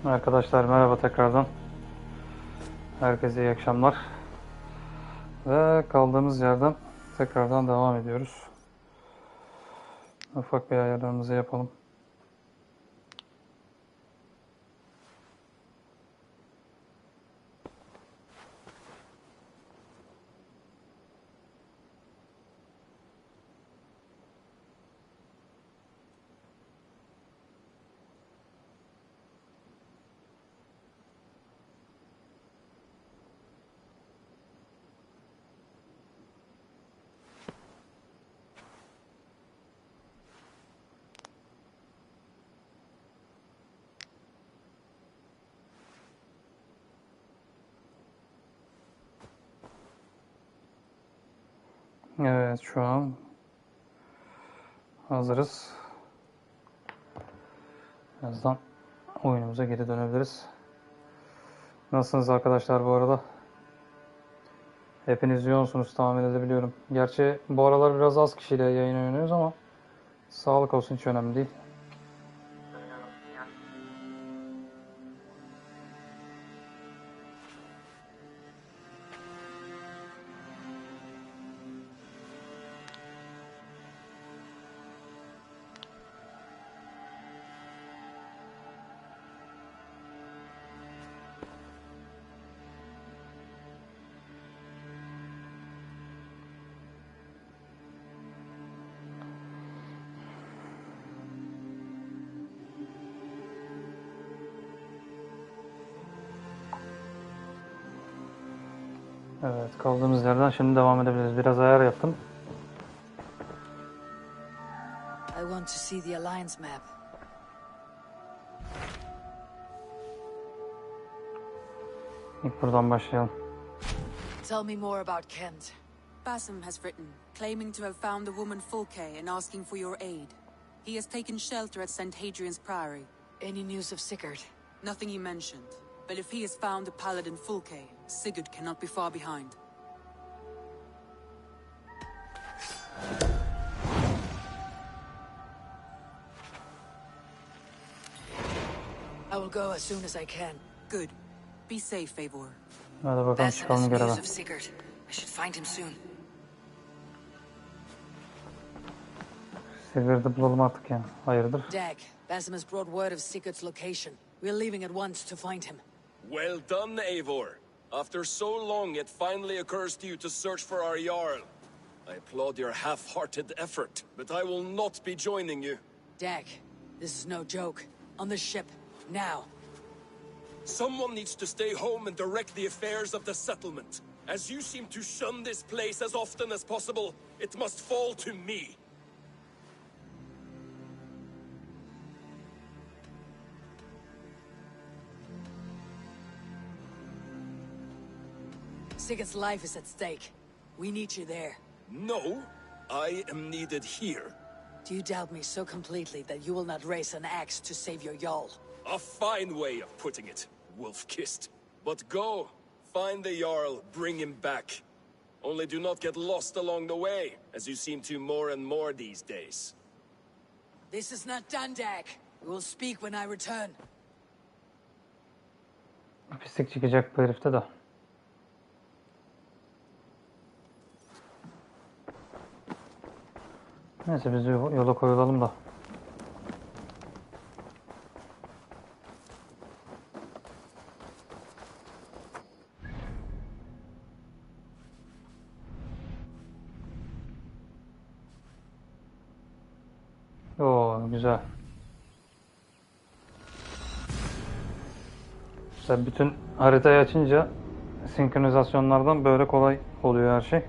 Arkadaşlar merhaba tekrardan. Herkese iyi akşamlar. Ve kaldığımız yerden tekrardan devam ediyoruz. Ufak bir ayarlarımızı yapalım. Evet, şu an hazırız. Birazdan oyunumuza geri dönebiliriz. Nasılsınız arkadaşlar bu arada? Hepiniz yoğunsunuz tahmin edebiliyorum. Gerçi bu aralar biraz az kişiyle yayın oynuyoruz ama sağlık olsun, hiç önemli değil. Evet, kaldığımız yerden şimdi devam edebiliriz. Biraz ayar yaptım. I want to see the alliance map. İlk buradan başlayalım. Tell me more about Kent. Basim has written, claiming to have found the woman Fulke and asking for your aid. He has taken shelter at St. Hadrian's Priory. Any news of Sigurd? Nothing he mentioned, but if he has found the paladin Fulke, Sigurd cannot be far behind. I will go as soon as I can. Good. Be safe, Eivor. Hadi bakalım, Basim has çıkalım göreve. news of Sigurd. I should find him soon. Sigurd'ı bulalım artık yani. Hayırdır? Dag, Basim has brought word of Sigurd's location. We're leaving at once to find him. Well done, Eivor. After so long, it finally occurs to you to search for our Jarl. I applaud your half-hearted effort, but I will not be joining you. Dag, this is no joke. On the ship, now. Someone needs to stay home and direct the affairs of the settlement. As you seem to shun this place as often as possible, it must fall to me. Sigurd's life is at stake. We need you there. No, I am needed here. Do you doubt me so completely that you will not raise an axe to save your Jarl? A fine way of putting it, wolf-kissed. But go, find the Jarl, bring him back. Only do not get lost along the way, as you seem to more and more these days. This is not done, Dag. We will speak when I return. Pislik çıkacak bu herifte de. Neyse biz yola koyulalım da. Oo, güzel. İşte bütün haritayı açınca senkronizasyonlardan böyle kolay oluyor her şey.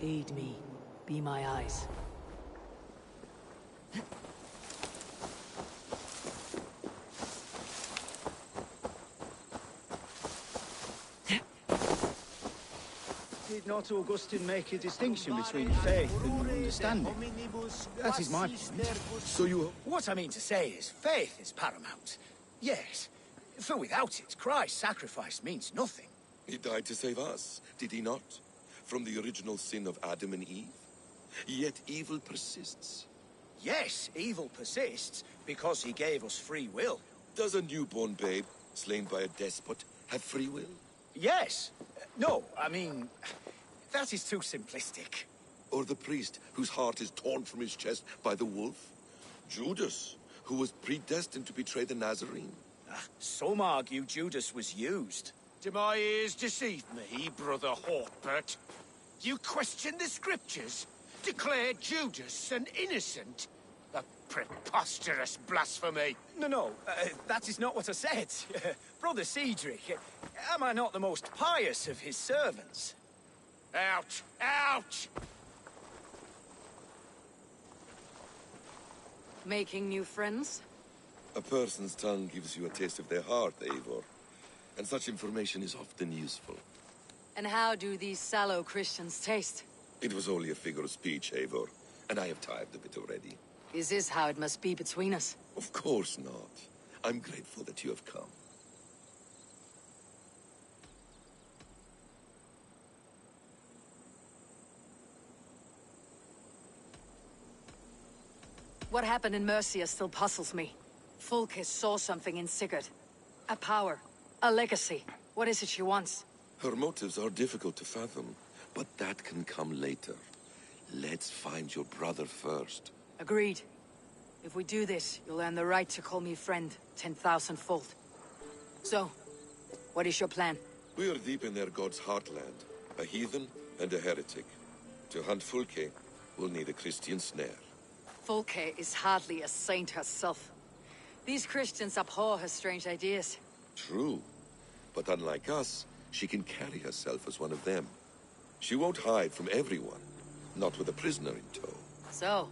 Aid me. Be my eyes. Did not Augustine make a distinction between faith and understanding? That is my point. So you... What I mean to say is, faith is paramount. Yes, for without it, Christ's sacrifice means nothing. He died to save us, did he not? From the original sin of Adam and Eve? Yet evil persists. Yes, evil persists because he gave us free will. Does a newborn babe, slain by a despot, have free will? Yes. No, I mean, that is too simplistic. Or the priest whose heart is torn from his chest by the wolf? Judas, who was predestined to betray the Nazarene? Some argue Judas was used. Do my ears deceive me, Brother Hawkbert? You question the scriptures? Declare Judas an innocent? A preposterous blasphemy! No, that is not what I said. Brother Cedric, am I not the most pious of his servants? Ouch! Ouch! Making new friends? A person's tongue gives you a taste of their heart, Eivor. And such information is often useful. And how do these sallow Christians taste? It was only a figure of speech, Eivor. And I have tired of it already. Is this how it must be between us? Of course not. I'm grateful that you have come. What happened in Mercia still puzzles me. Fulke saw something in Sigurd. A power. A legacy. What is it she wants? Her motives are difficult to fathom, but that can come later. Let's find your brother first. Agreed. If we do this, you'll earn the right to call me friend 10,000-fold. So, what is your plan? We are deep in their god's heartland, a heathen and a heretic. To hunt Fulke, we'll need a Christian snare. Fulke is hardly a saint herself. These Christians abhor her strange ideas. True, but unlike us, she can carry herself as one of them. She won't hide from everyone, not with a prisoner in tow. So,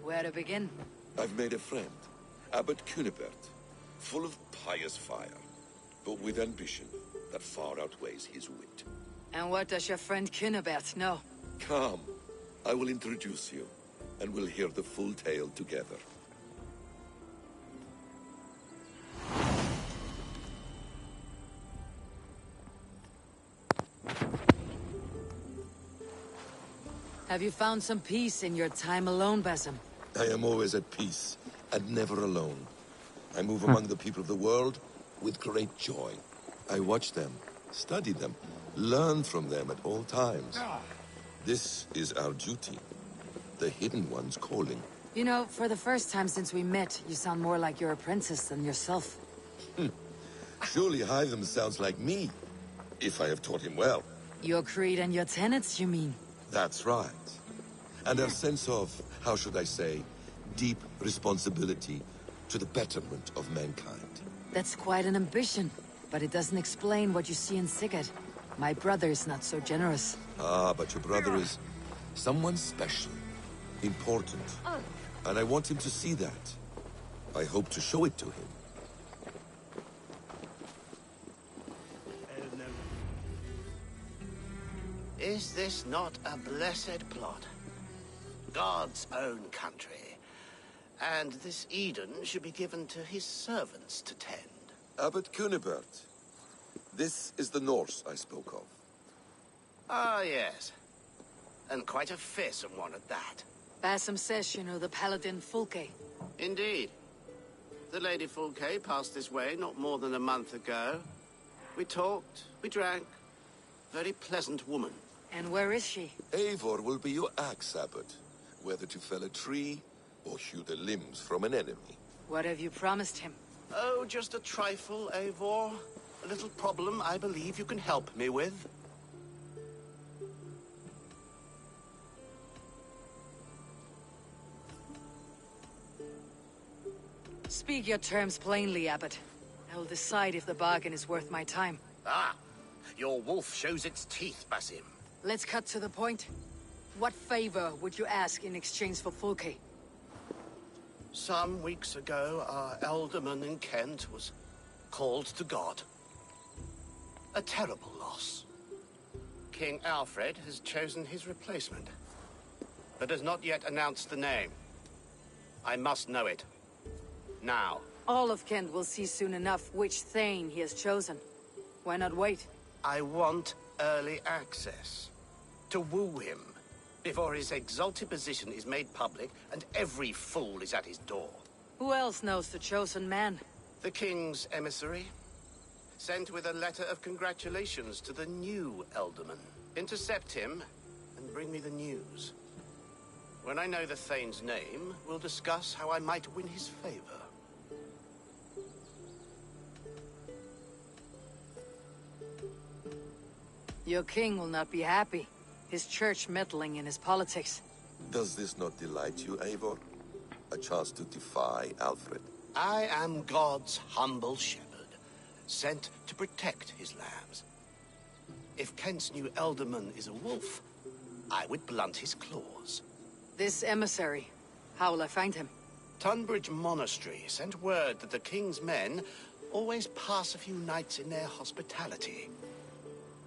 where to begin? I've made a friend, Abbot Cunibert, full of pious fire, but with ambition that far outweighs his wit. And what does your friend Cunibert know? Come, I will introduce you, and we'll hear the full tale together. Have you found some peace in your time alone, Basim? I am always at peace, and never alone. I move among the people of the world with great joy. I watch them, study them, learn from them at all times. This is our duty. The Hidden One's calling. You know, for the first time since we met, you sound more like your apprentice than yourself. Surely Hytham sounds like me, if I have taught him well. Your creed and your tenets, you mean? That's right. And a sense of, how should I say, deep responsibility to the betterment of mankind. That's quite an ambition, but it doesn't explain what you see in Sigurd. My brother is not so generous. Ah, but your brother is someone special, important. And I want him to see that. I hope to show it to him. Is this not a blessed plot? God's own country. And this Eden should be given to his servants to tend. Abbot Cunibert. This is the Norse I spoke of. Ah, yes. And quite a fearsome one at that. Basim says you know the paladin Fulke. Indeed. The Lady Fulke passed this way not more than a month ago. We talked, we drank. Very pleasant woman. And where is she? Eivor will be your axe, Abbot. Whether to fell a tree or hew the limbs from an enemy. What have you promised him? Oh, just a trifle, Eivor. A little problem I believe you can help me with. Speak your terms plainly, Abbot. I will decide if the bargain is worth my time. Ah, your wolf shows its teeth, Basim. Let's cut to the point. What favor would you ask in exchange for Fulke? Some weeks ago, our alderman in Kent was called to God. A terrible loss. King Alfred has chosen his replacement, but has not yet announced the name. I must know it. Now. All of Kent will see soon enough which Thane he has chosen. Why not wait? I want early access. To woo him, before his exalted position is made public and every fool is at his door. Who else knows the chosen man? The king's emissary, sent with a letter of congratulations to the new Elderman. Intercept him and bring me the news. When I know the Thane's name, we'll discuss how I might win his favor. Your king will not be happy. His church meddling in his politics. Does this not delight you, Eivor? A chance to defy Alfred. I am God's humble shepherd, sent to protect his lambs. If Kent's new Elderman is a wolf, I would blunt his claws. This emissary, how will I find him? Tunbridge Monastery sent word that the king's men always pass a few nights in their hospitality.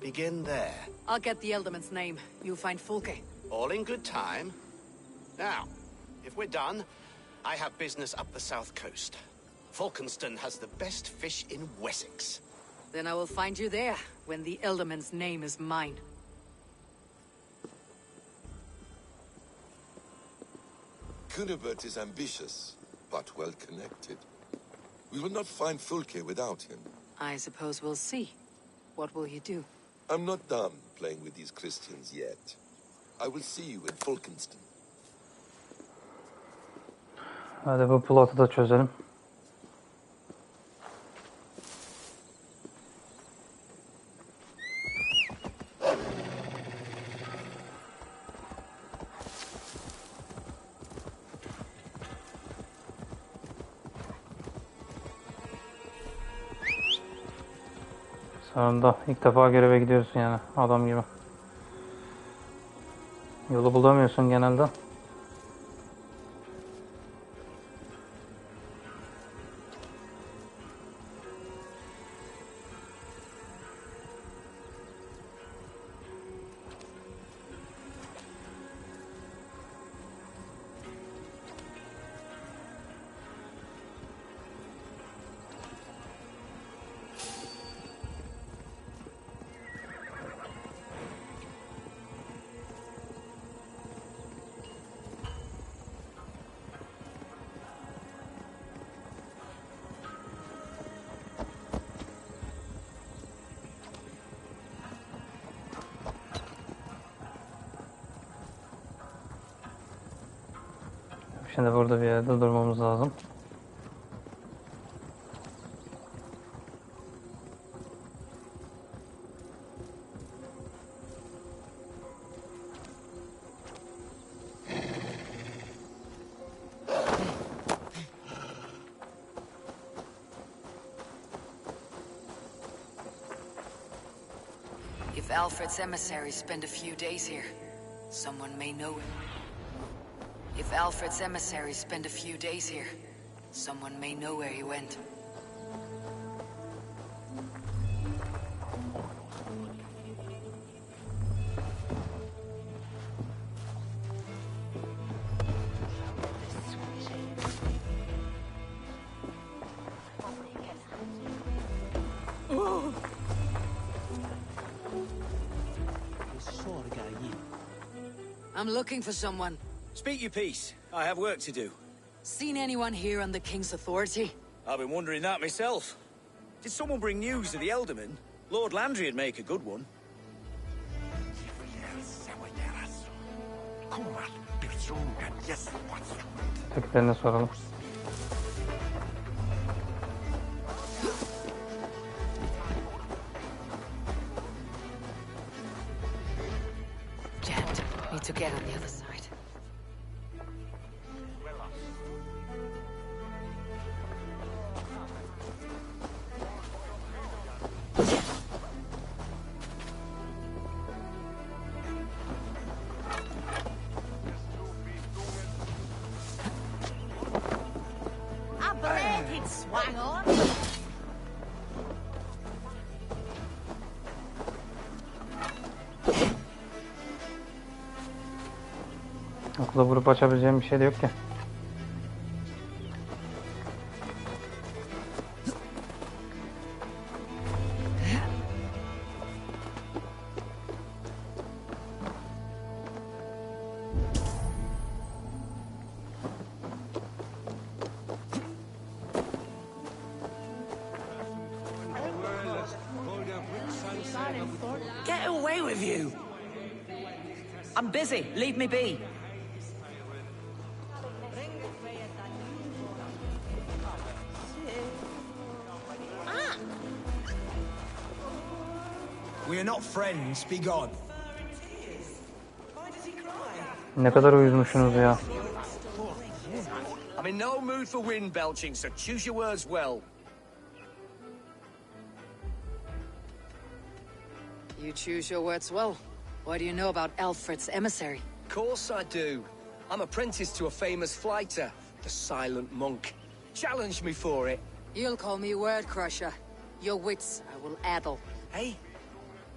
Begin there. I'll get the Elderman's name. You find Fulke. All in good time. Now, if we're done, I have business up the south coast. Falkenston has the best fish in Wessex. Then I will find you there, when the Elderman's name is mine. Cunibert is ambitious, but well connected. We will not find Fulke without him. I suppose we'll see. What will you do? I'm not done playing with these Christians yet. I will see you in Falkenston. Hadi bu plot'u da çözelim. Sonunda ilk defa göreve gidiyorsun yani adam gibi. Yolu bulamıyorsun genelde. Şimdi burada bir yerde durmamız lazım. If Alfred's emissaries spend a few days here, someone may know him. If Alfred's emissaries spend a few days here, someone may know where he went. I'm looking for someone. Speak your piece. I have work to do. Seen anyone here on the King's authority? I've been wondering that myself. Did someone bring news of the Elderman? Lord Landry'd make a good one. Fikirlerini soralım. Jammed. Need to get on the other side. A blade swang on. Okulda grup açabileceğim bir şey de yok ki. Get away with you! I'm busy. Leave me be. We are not friends. Be gone. Ne kadar uyuzmuşsunuz ya. I'm in no mood for wind belching, so choose your words well. You choose your words well. What do you know about Alfred's emissary? Of course I do. I'm apprenticed to a famous fighter, the Silent Monk. Challenge me for it. You'll call me Word Crusher. Your wits I will addle. Hey?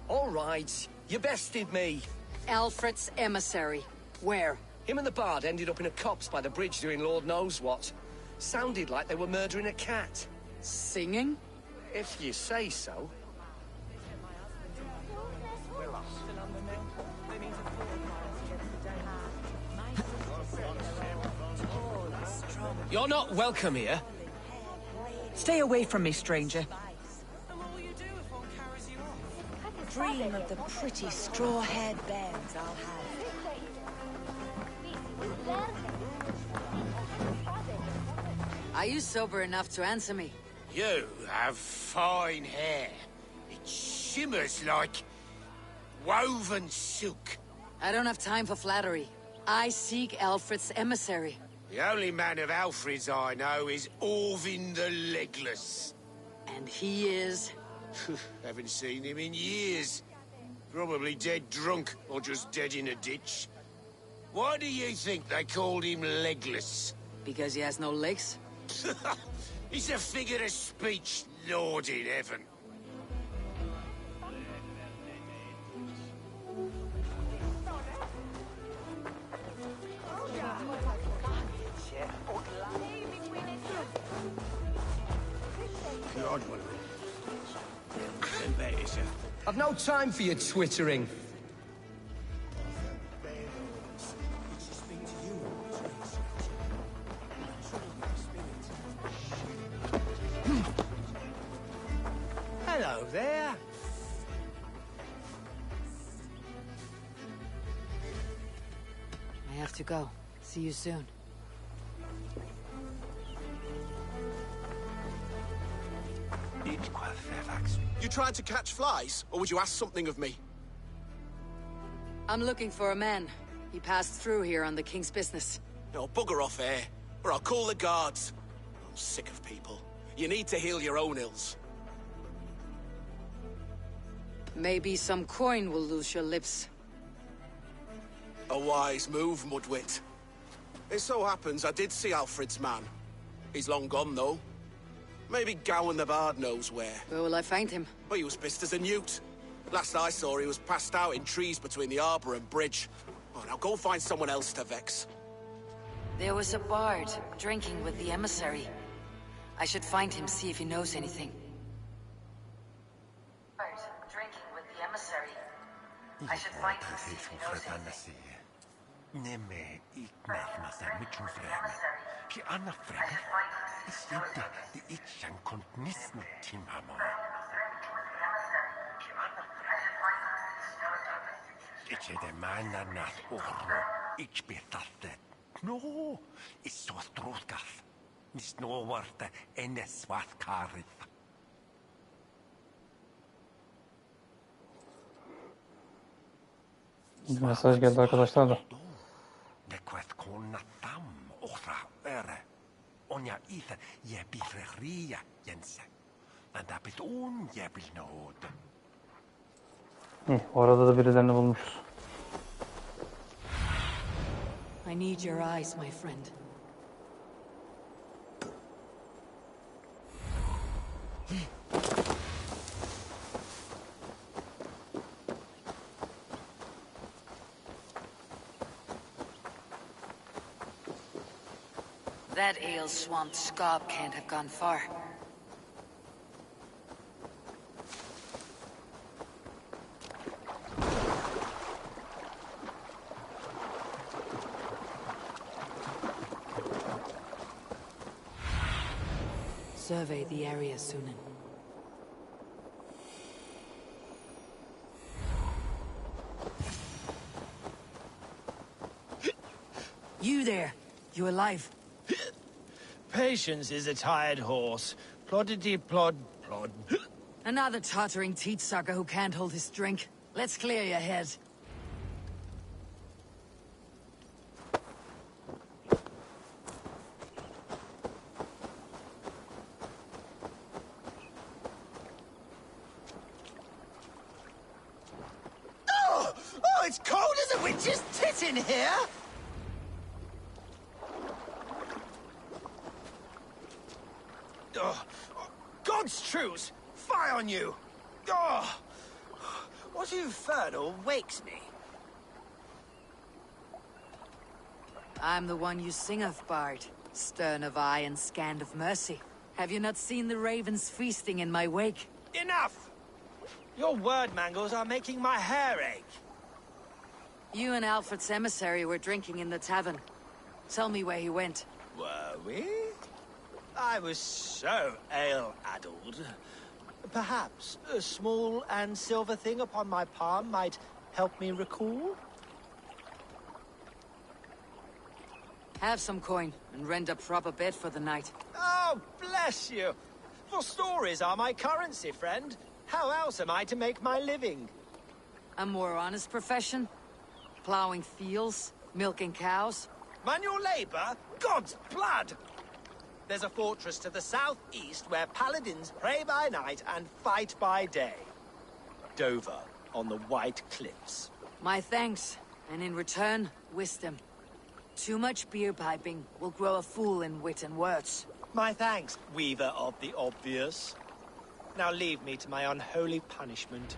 All right. You bested me. Alfred's emissary. Where? Him and the bard ended up in a copse by the bridge doing Lord knows what. Sounded like they were murdering a cat. Singing? If you say so. You're not welcome here. Stay away from me, stranger. Dream of the pretty straw-haired bairns I'll have. Are you sober enough to answer me? You have fine hair. It shimmers like woven silk. I don't have time for flattery. I seek Alfred's emissary. The only man of Alfred's I know is Orvin the Legless. And he is? Haven't seen him in years. Probably dead drunk, or just dead in a ditch. Why do you think they called him Legless? Because he has no legs? He's a figure of speech, Lord in heaven. I've no time for your twittering. Hello there. I have to go. See you soon. You trying to catch flies, or would you ask something of me? I'm looking for a man. He passed through here on the king's business. No, bugger off here, or I'll call the guards. I'm sick of people. You need to heal your own ills. Maybe some coin will loose your lips. A wise move, Mudwit. It so happens I did see Alfred's man. He's long gone, though. Maybe Gowan the Bard knows where. Where will I find him? Well, he was pissed as a newt. Last I saw, he was passed out in trees between the arbor and bridge. Oh, now go find someone else to vex. There was a bard drinking with the emissary. I should find him, see if he knows anything. Bard drinking with the emissary. I should find him, see if he knows anything. Nemme ikmärmässä mitun fremme. Ki anna fremme. Isinte di itsen kontnisnut timamaa. Itse de männät orro. Itspitatte. No, is so strutkas. Nis no varte ennes vatkaarit. Mesaj geldi arkadaşlar da. Nekvet konnatam ora ere. Onja itse jebirria jense. Men da bit on jebil nåd. İyi, o arada da birilerini bulmuşuz. I need your eyes, my friend. That ale-swamped scab can't have gone far. Survey the area, Sunan. You there. You alive? Patience is a tired horse. Ploddity plod plod. Another tottering teat sucker who can't hold his drink. Let's clear your head. Oh, it's cold as a witch's tit in here! Oh, God's truce! Fie on you! Oh, what infernal wakes me? I'm the one you sing of, Bard. Stern of eye and scant of mercy. Have you not seen the ravens feasting in my wake? Enough! Your word mangles are making my hair ache. You and Alfred's emissary were drinking in the tavern. Tell me where he went. Were we? I was so ale-addled. Perhaps a small and silver thing upon my palm might help me recall? Have some coin and rent a proper bed for the night. Oh, bless you! For stories are my currency, friend. How else am I to make my living? A more honest profession? Plowing fields? Milking cows? Manual labor? God's blood! There's a fortress to the southeast where paladins pray by night and fight by day. Dover, on the White Cliffs. My thanks, and in return, wisdom. Too much beer piping will grow a fool in wit and words. My thanks, weaver of the obvious. Now leave me to my unholy punishment.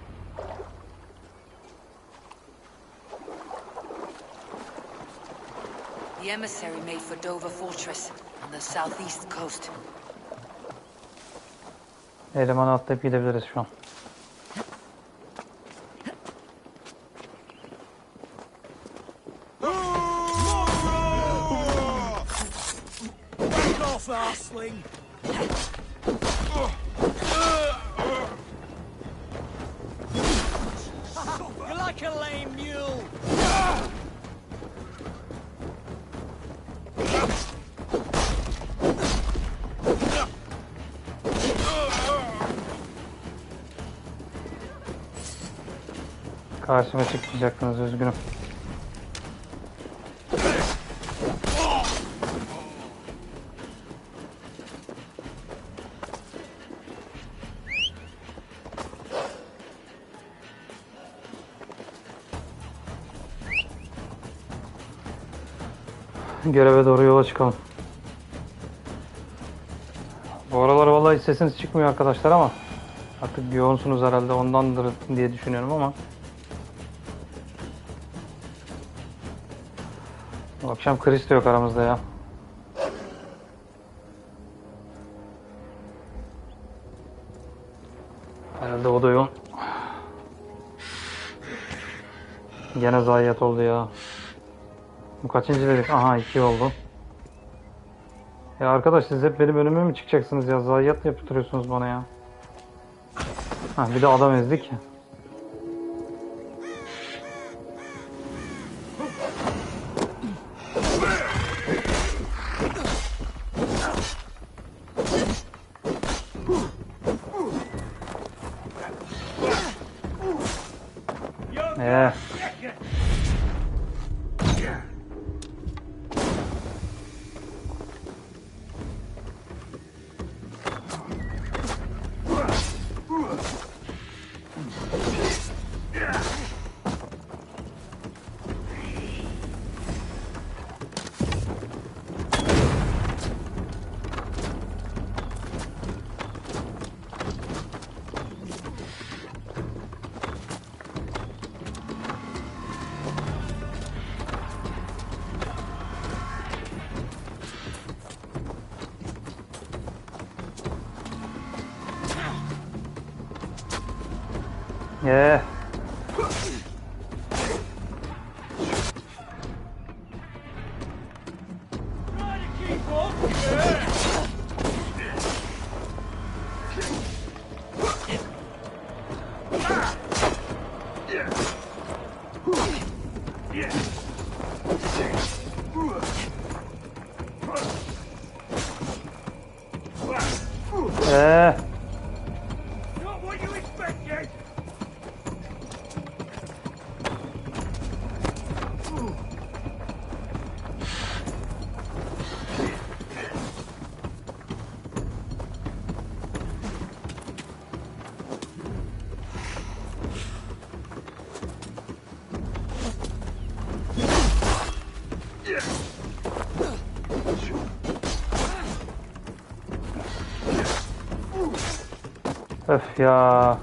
The emissary made for Dover Fortress on the southeast coast. Elemanı atlayıp gidebiliriz şu an. Back off, arsling! You're like a lame mule! Karşıma çıkmayacaktınız, üzgünüm. Göreve doğru yola çıkalım. Bu aralar vallahi sesiniz çıkmıyor arkadaşlar ama artık yoğunsunuz herhalde, ondandır diye düşünüyorum ama bu akşam Chris de yok aramızda ya. Herhalde o da yoğun. Gene zayiat oldu ya. Bu kaçıncı dedik? Aha 2 oldu. Ya arkadaş, siz hep benim önüme mi çıkacaksınız ya? Zayiat yaptırıyorsunuz bana ya. Ha, bir de adam ezdik ya. Ye. Öf ya.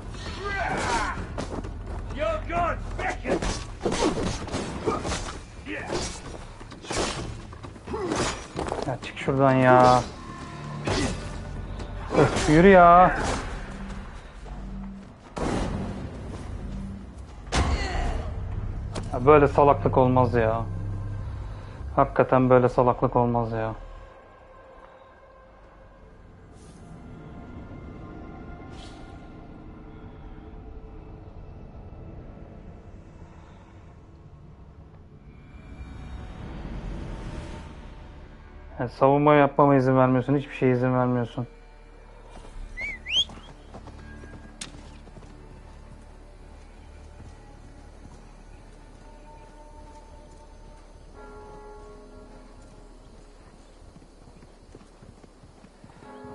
Ya çık şuradan ya. Öf yürü ya. Ya böyle salaklık olmaz ya. Hakikaten böyle salaklık olmaz ya. Yani savunma yapmama izin vermiyorsun. Hiçbir şeye izin vermiyorsun.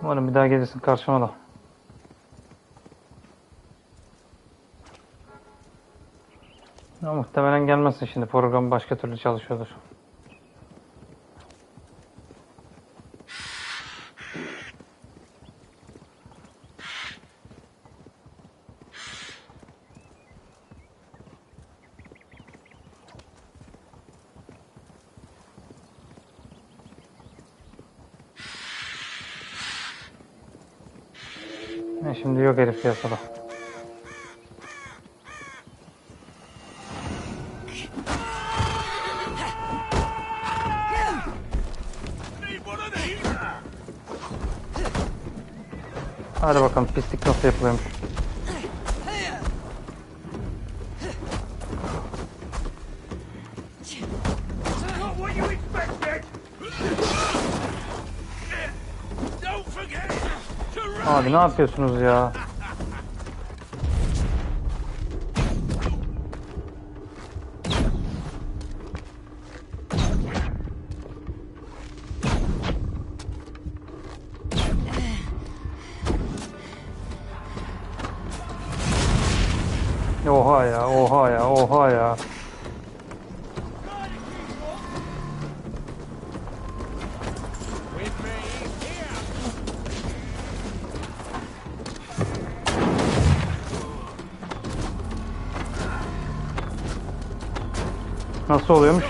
Umarım bir daha gelirsin karşıma da. Ama muhtemelen gelmezsin şimdi. Program başka türlü çalışıyordur. Şimdi yok herif piyasada. Hadi bakalım pislik nasıl yapılıyormuş. Abi ne yapıyorsunuz ya? Oha ya, oha ya, oha ya. Nasıl oluyormuş?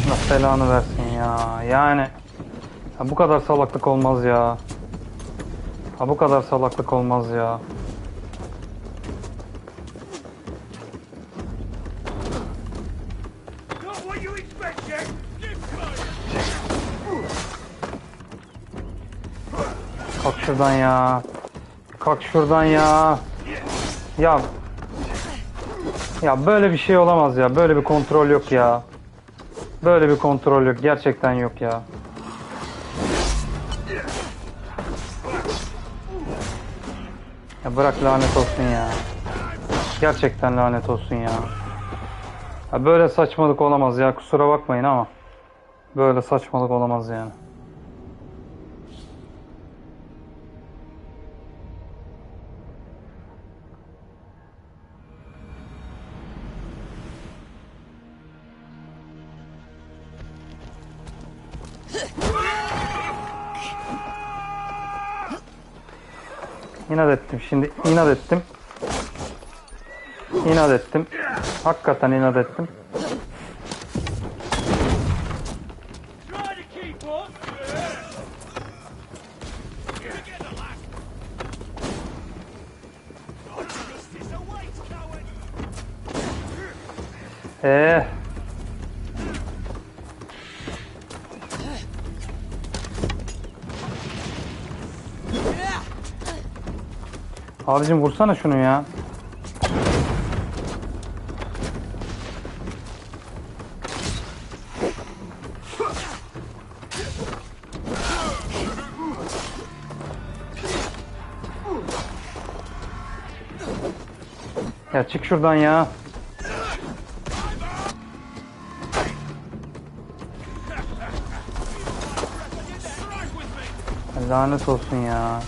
Allah belanı versin ya. Yani ya bu kadar salaklık olmaz ya. Ha bu kadar salaklık olmaz ya. Kalk şuradan ya. Kalk şuradan ya. Ya böyle bir şey olamaz ya. Böyle bir kontrol yok ya. Böyle bir kontrol yok. Gerçekten yok ya. Ya bırak lanet olsun ya. Gerçekten lanet olsun ya. Ya böyle saçmalık olamaz ya. Kusura bakmayın ama. Böyle saçmalık olamaz yani. İnat ettim şimdi. İnat ettim. İnat ettim. Hakikaten inat ettim. Abicim vursana şunu ya. Ya çık şuradan ya. Lanet olsun ya.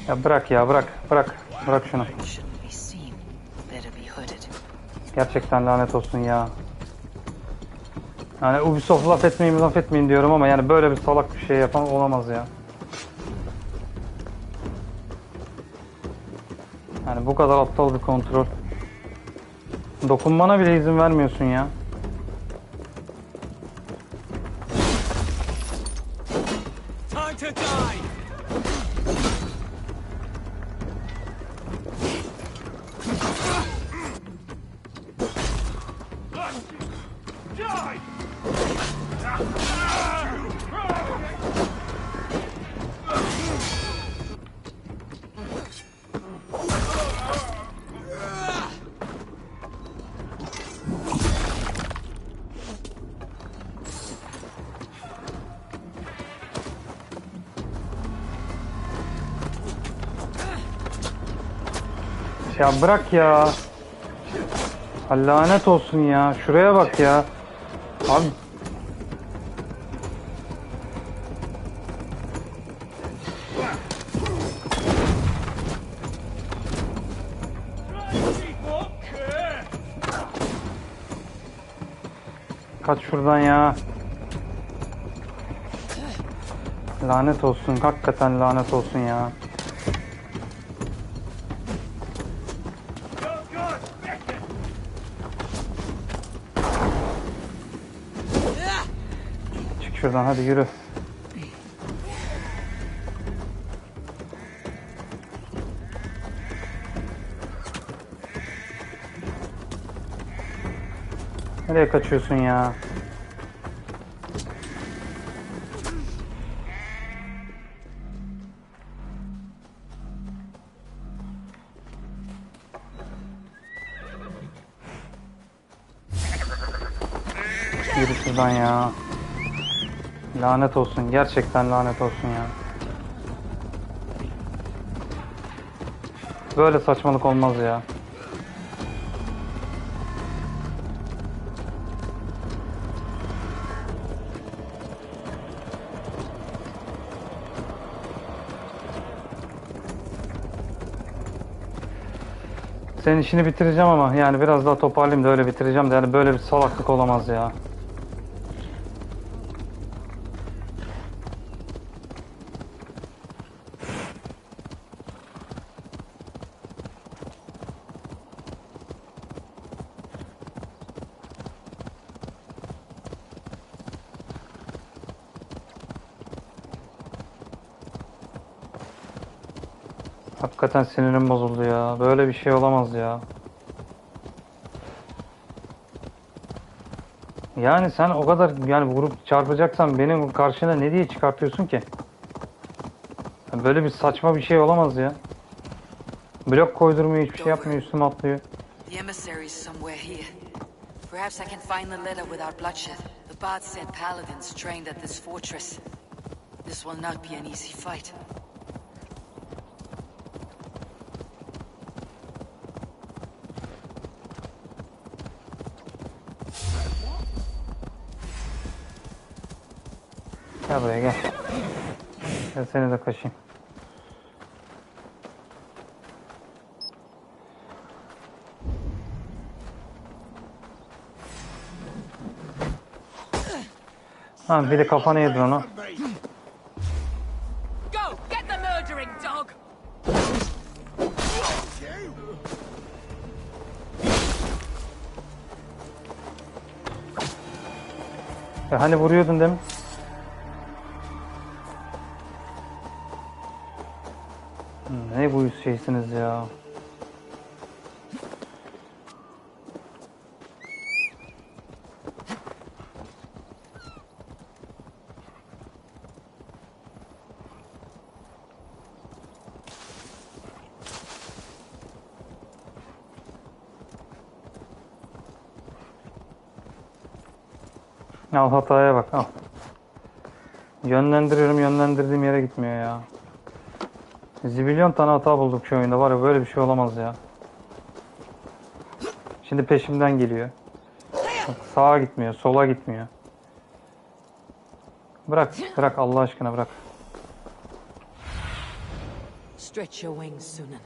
Ya bırak ya bırak. Bırak şunu. Gerçekten lanet olsun ya. Yani Ubisoft laf etmeyin diyorum ama yani böyle bir salak bir şey yapan olamaz ya. Yani bu kadar aptal bir kontrol. Dokunmana bile izin vermiyorsun ya. Ya bırak ya. Lanet olsun ya. Şuraya bak ya. Abi. Kaç şuradan ya. Lanet olsun. Hakikaten lanet olsun ya. Şuradan hadi yürü. Nereye kaçıyorsun ya? Yürü şuradan ya. Lanet olsun. Gerçekten lanet olsun ya. Böyle saçmalık olmaz ya. Senin işini bitireceğim ama yani biraz daha toparlayayım da öyle bitireceğim de yani böyle bir salaklık olamaz ya. Hakikaten sinirim bozuldu ya. Böyle bir şey olamaz ya. Yani sen o kadar yani vurup çarpacaksan benim karşına ne diye çıkartıyorsun ki? Böyle bir saçma bir şey olamaz ya. Blok koydurmuyor, hiçbir şey yapmıyor, üstüme atlıyor. The emissary is somewhere here. Perhaps I can find the letter without bloodshed. The bard said paladins trained at this fortress. This will not be an easy fight. Gel buraya gel. Gel seni de kaşıyım. Ha bir de kafana yedin onu. Go, get the murdering dog. Hani vuruyordun değil mi? Ne bu şeysiniz ya? Al hataya bak al. Yönlendiriyorum, yönlendirdiğim yere gitmiyor ya. Zibilyon tane hata bulduk şu oyunda var ya, böyle bir şey olamaz ya. Şimdi peşimden geliyor. Bak, sağa gitmiyor, sola gitmiyor. Bırak, bırak Allah aşkına bırak. Stretch your wings, Sunan.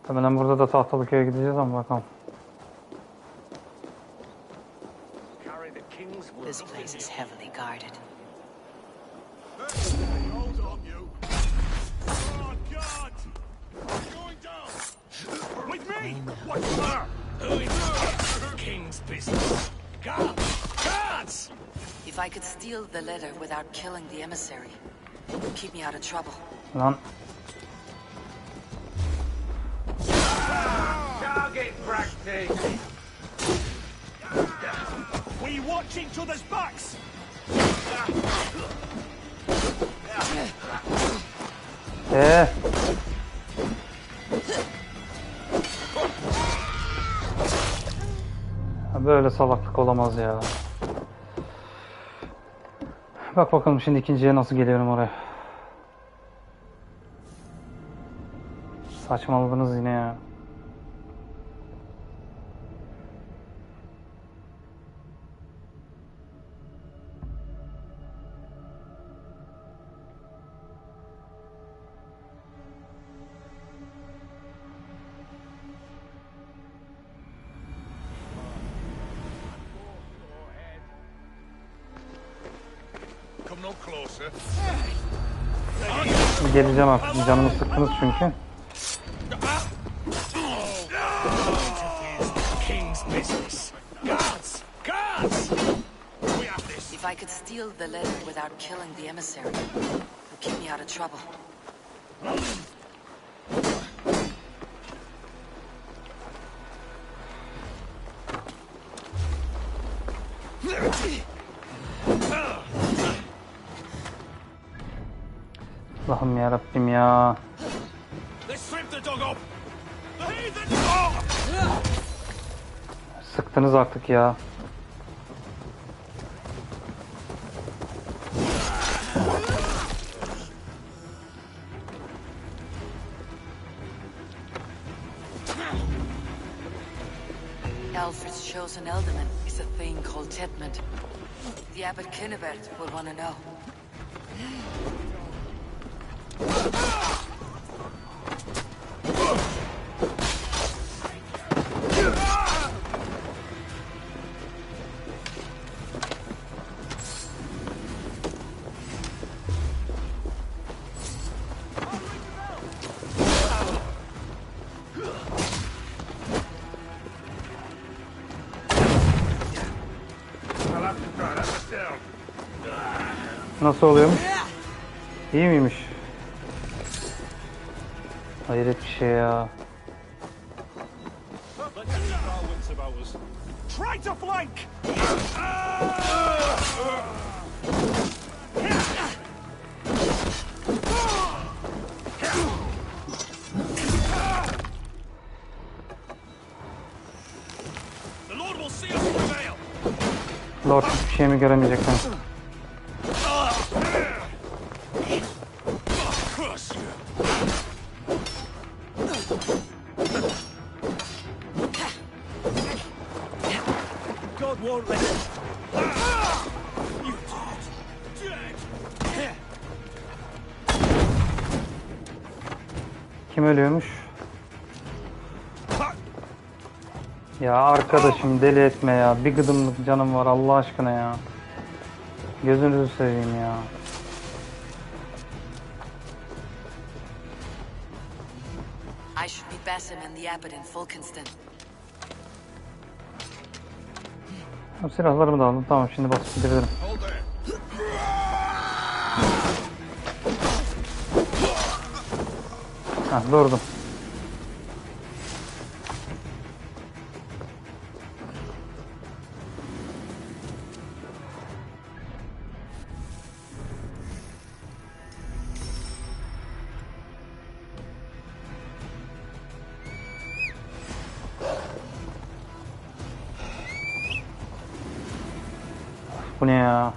Hemen burada da Tahtalıköy'e gideceğiz ama bakalım. This place is heavily guarded. Hold on, you. Oh, God! Going down! With me! What's that? King's business. Guards! If I could steal the letter without killing the emissary, it would keep me out of trouble. Lan. Target practice! We watch each other's backs! Böyle salaklık olamaz ya. Bak bakalım şimdi ikinciye nasıl geliyorum oraya. Saçmaladınız yine ya. Come no closer. Geleceğim artık. Canımı sıktınız çünkü. King's business. Guards! Guards! We have this. If I could steal the letter without killing the emissary, it would keep me out of trouble. Allah'ım yarabbim ya. Let's strip the dog up. The heathen! Sıktınız artık ya. Alfred's chosen ealdorman is a thing called Tedmund. The Abbot Kinnebert will want to know. Nasıl oluyormuş? İyi miymiş? Hayret bir şey ya. Try to flank! The Lord will see us prevail. Lord hiçbir şey mi göremeyecekler? God won't let it. You dead. Kim ölüyormuş? Ya arkadaşım deli etme ya. Bir gıdımlık canım var Allah aşkına ya. Gözünüzü seveyim ya. I should be Basim and the Abbot in Fulkenston. Silahlarımı da aldım. Tamam şimdi basıp gidebilirim. Ha durdum. Bu ne ya?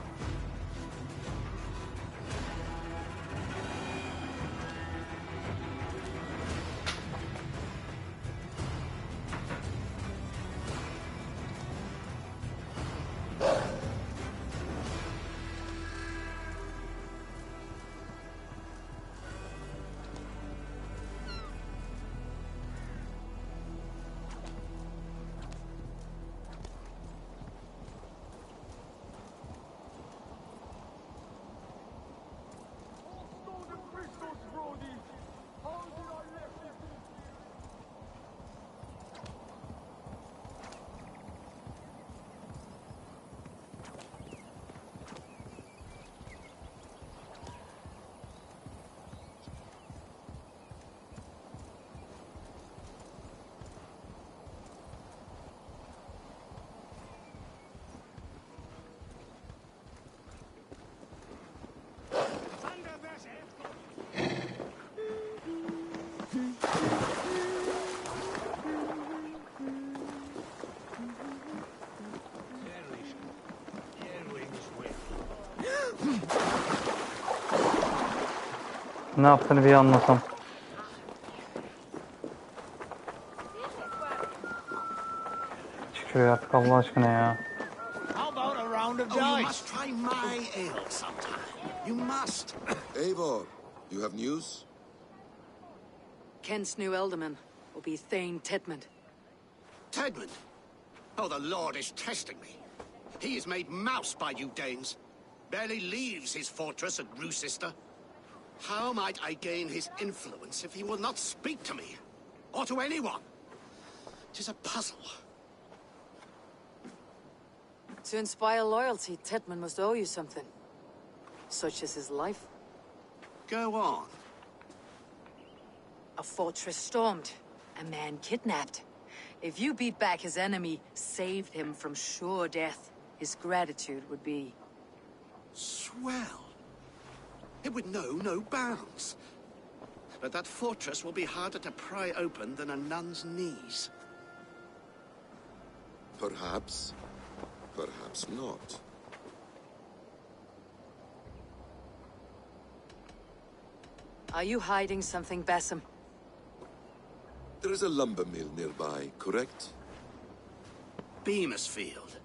Ne yaptığını bir anlasam. Şuraya artık Allah aşkına ya. Oh, you must try my ale sometime. You must. Eivor, you have news? Kent's new Elderman will be Thane Tedmund. Tedmund? Oh, the Lord is testing me. He is made mouse by you Danes. Barely leaves his fortress at Roosister. How might I gain his influence if he will not speak to me? Or to anyone? 'Tis a puzzle. To inspire loyalty, Tedmund must owe you something. Such as his life. Go on. A fortress stormed. A man kidnapped. If you beat back his enemy, saved him from sure death, his gratitude would be... Swell. It would know no bounds. But that fortress will be harder to pry open than a nun's knees. Perhaps. Perhaps not. Are you hiding something, Basim? There is a lumber mill nearby, correct? Beamisfield.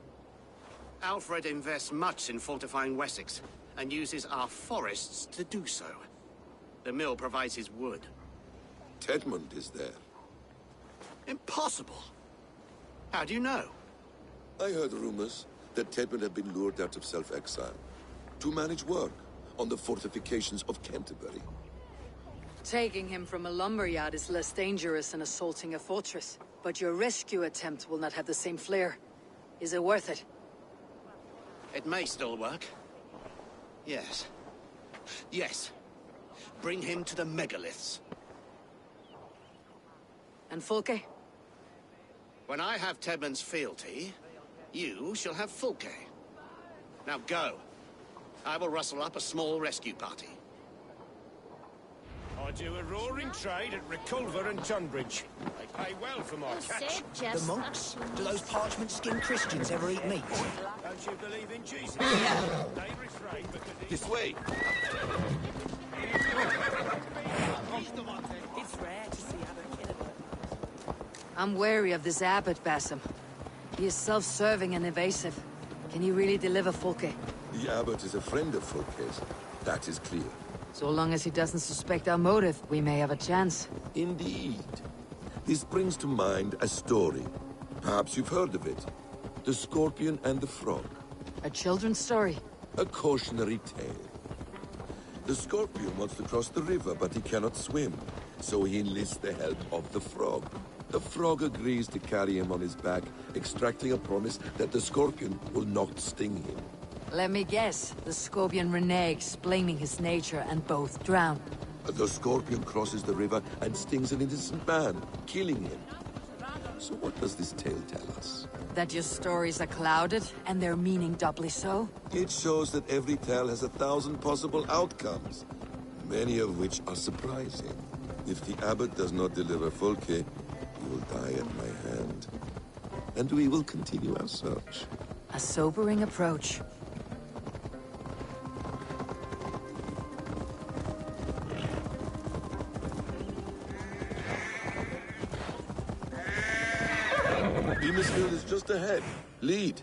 Alfred invests much in fortifying Wessex, and uses our forests to do so. The mill provides his wood. Tedmund is there. Impossible! How do you know? I heard rumors that Tedmund had been lured out of self-exile to manage work on the fortifications of Canterbury. Taking him from a lumberyard is less dangerous than assaulting a fortress. But your rescue attempt will not have the same flair. Is it worth it? It may still work. Yes. Yes. Bring him to the megaliths. And Fulke? When I have Tedmund's fealty, you shall have Fulke. Now go. I will rustle up a small rescue party. I do a roaring trade at Reculver and Tunbridge. They pay well for my catch. The monks? Do those parchment-skinned Christians ever eat meat? Don't you believe in Jesus? They refrain because This way. It's rare to see Abbot kill a... I'm wary of this abbot, Basim. He is self-serving and evasive. Can he really deliver Folke? The abbot is a friend of Fulke's. That is clear. So long as he doesn't suspect our motive, we may have a chance. Indeed. This brings to mind a story. Perhaps you've heard of it. The Scorpion and the Frog. A children's story? A cautionary tale. The Scorpion wants to cross the river, but he cannot swim. So he enlists the help of the Frog. The Frog agrees to carry him on his back, extracting a promise that the Scorpion will not sting him. Let me guess. The Scorpion reneges, blaming his nature, and both drown. The Scorpion crosses the river and stings an innocent man, killing him. So what does this tale tell us? That your stories are clouded, and their meaning doubly so? It shows that every tale has 1,000 possible outcomes, many of which are surprising. If the abbot does not deliver Folke, he will die at my hand. And we will continue our search. A sobering approach. Beamisfield is just ahead. Lead.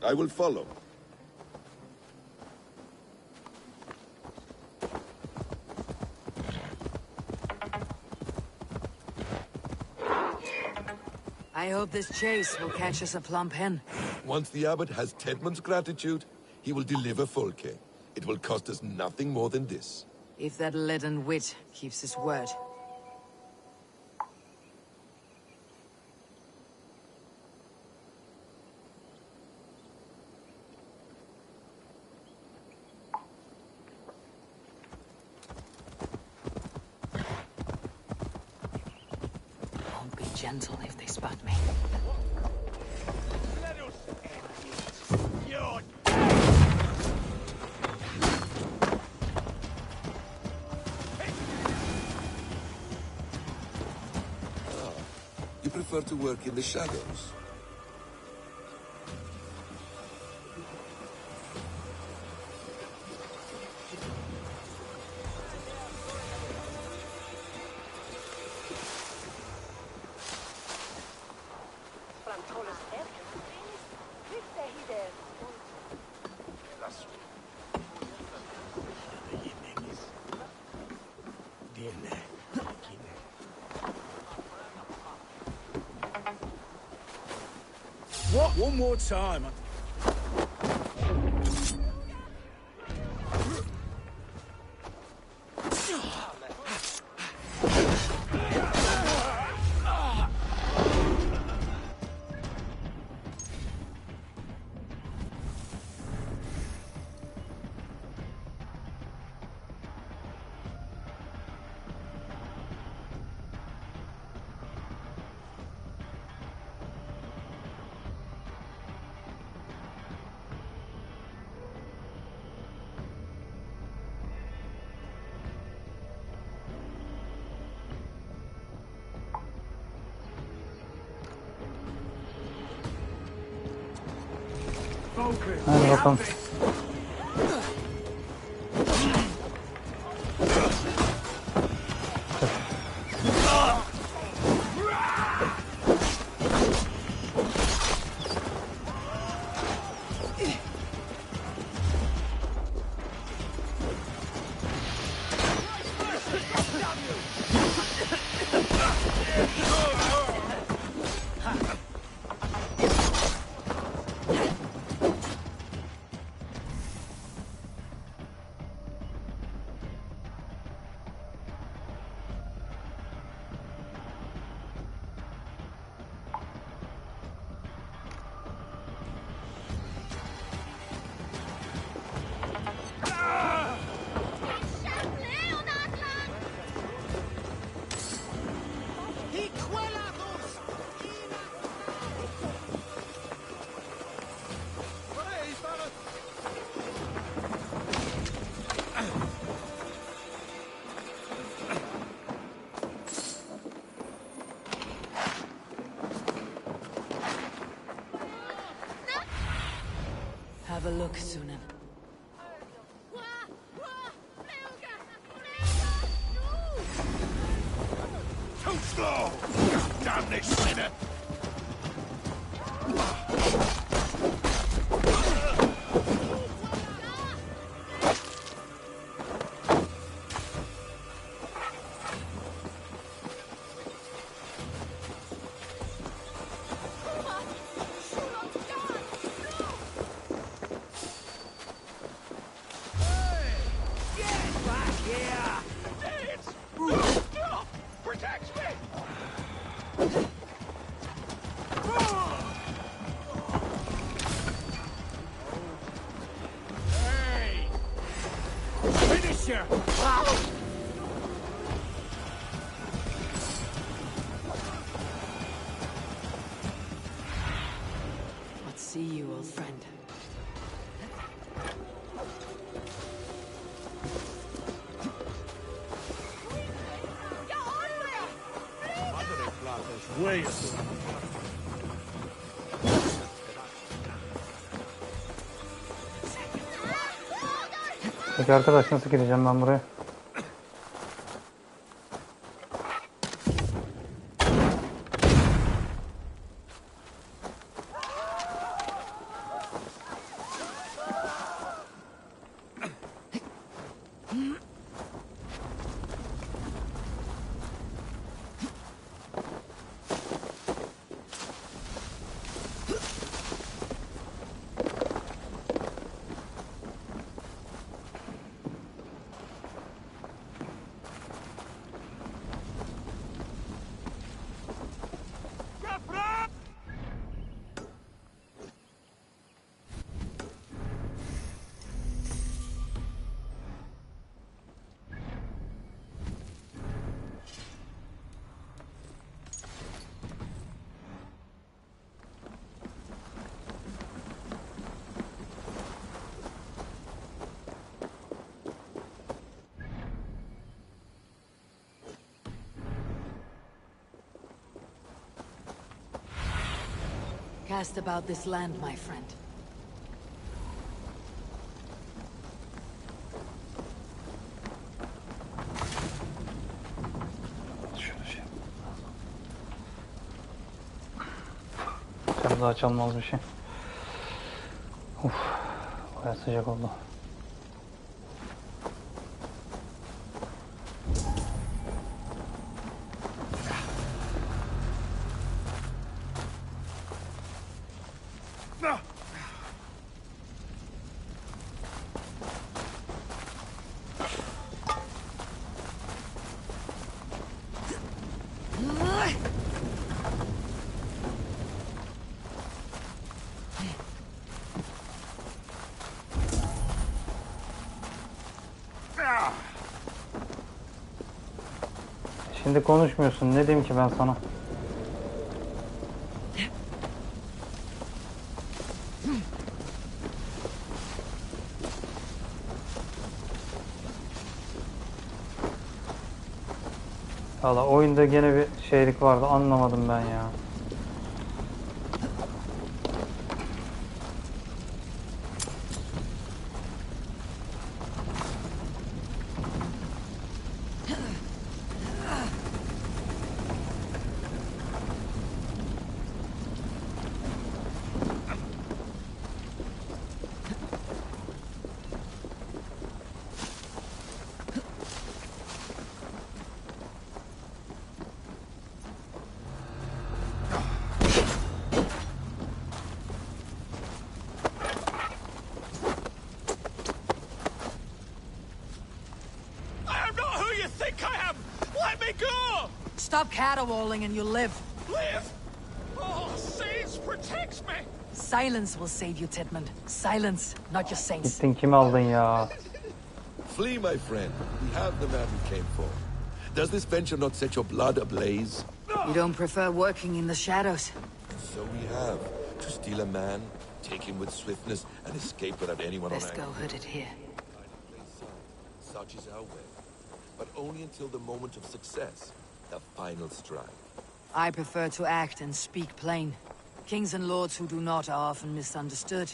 I will follow. I hope this chase will catch us a plump hen. Once the abbot has Tedmund's gratitude, he will deliver Folke. It will cost us nothing more than this. If that leaden wit keeps his word. Won't be gentle if they spot me. You prefer to work in the shadows? What? One more time. Hadi bakalım. Have a look, Sunan. Too slow! Damn this sinner! you! Let's see you, old friend. Peki arkadaş, nasıl gireceğim ben buraya? Cast about this land, my friend. Sen daha çalmaz bir şey. Uf, bayağı sıcak oldu. Şimdi konuşmuyorsun. Ne diyeyim ki ben sana? Valla oyunda gene bir şeylik vardı. Anlamadım ben ya. Stop caterwauling and you'll live. Live? Oh, Saints protects me! Silence will save you, Tidmund. Silence, not your saints. Gittin, kimi aldın ya? Flee, my friend. We have the man we came for. Does this venture not set your blood ablaze? You don't prefer working in the shadows? So we have. To steal a man, take him with swiftness, and escape without anyone on Let's go hood it here. Such is our way. But only until the moment of success. The final strike. I prefer to act and speak plain. Kings and lords who do not are often misunderstood.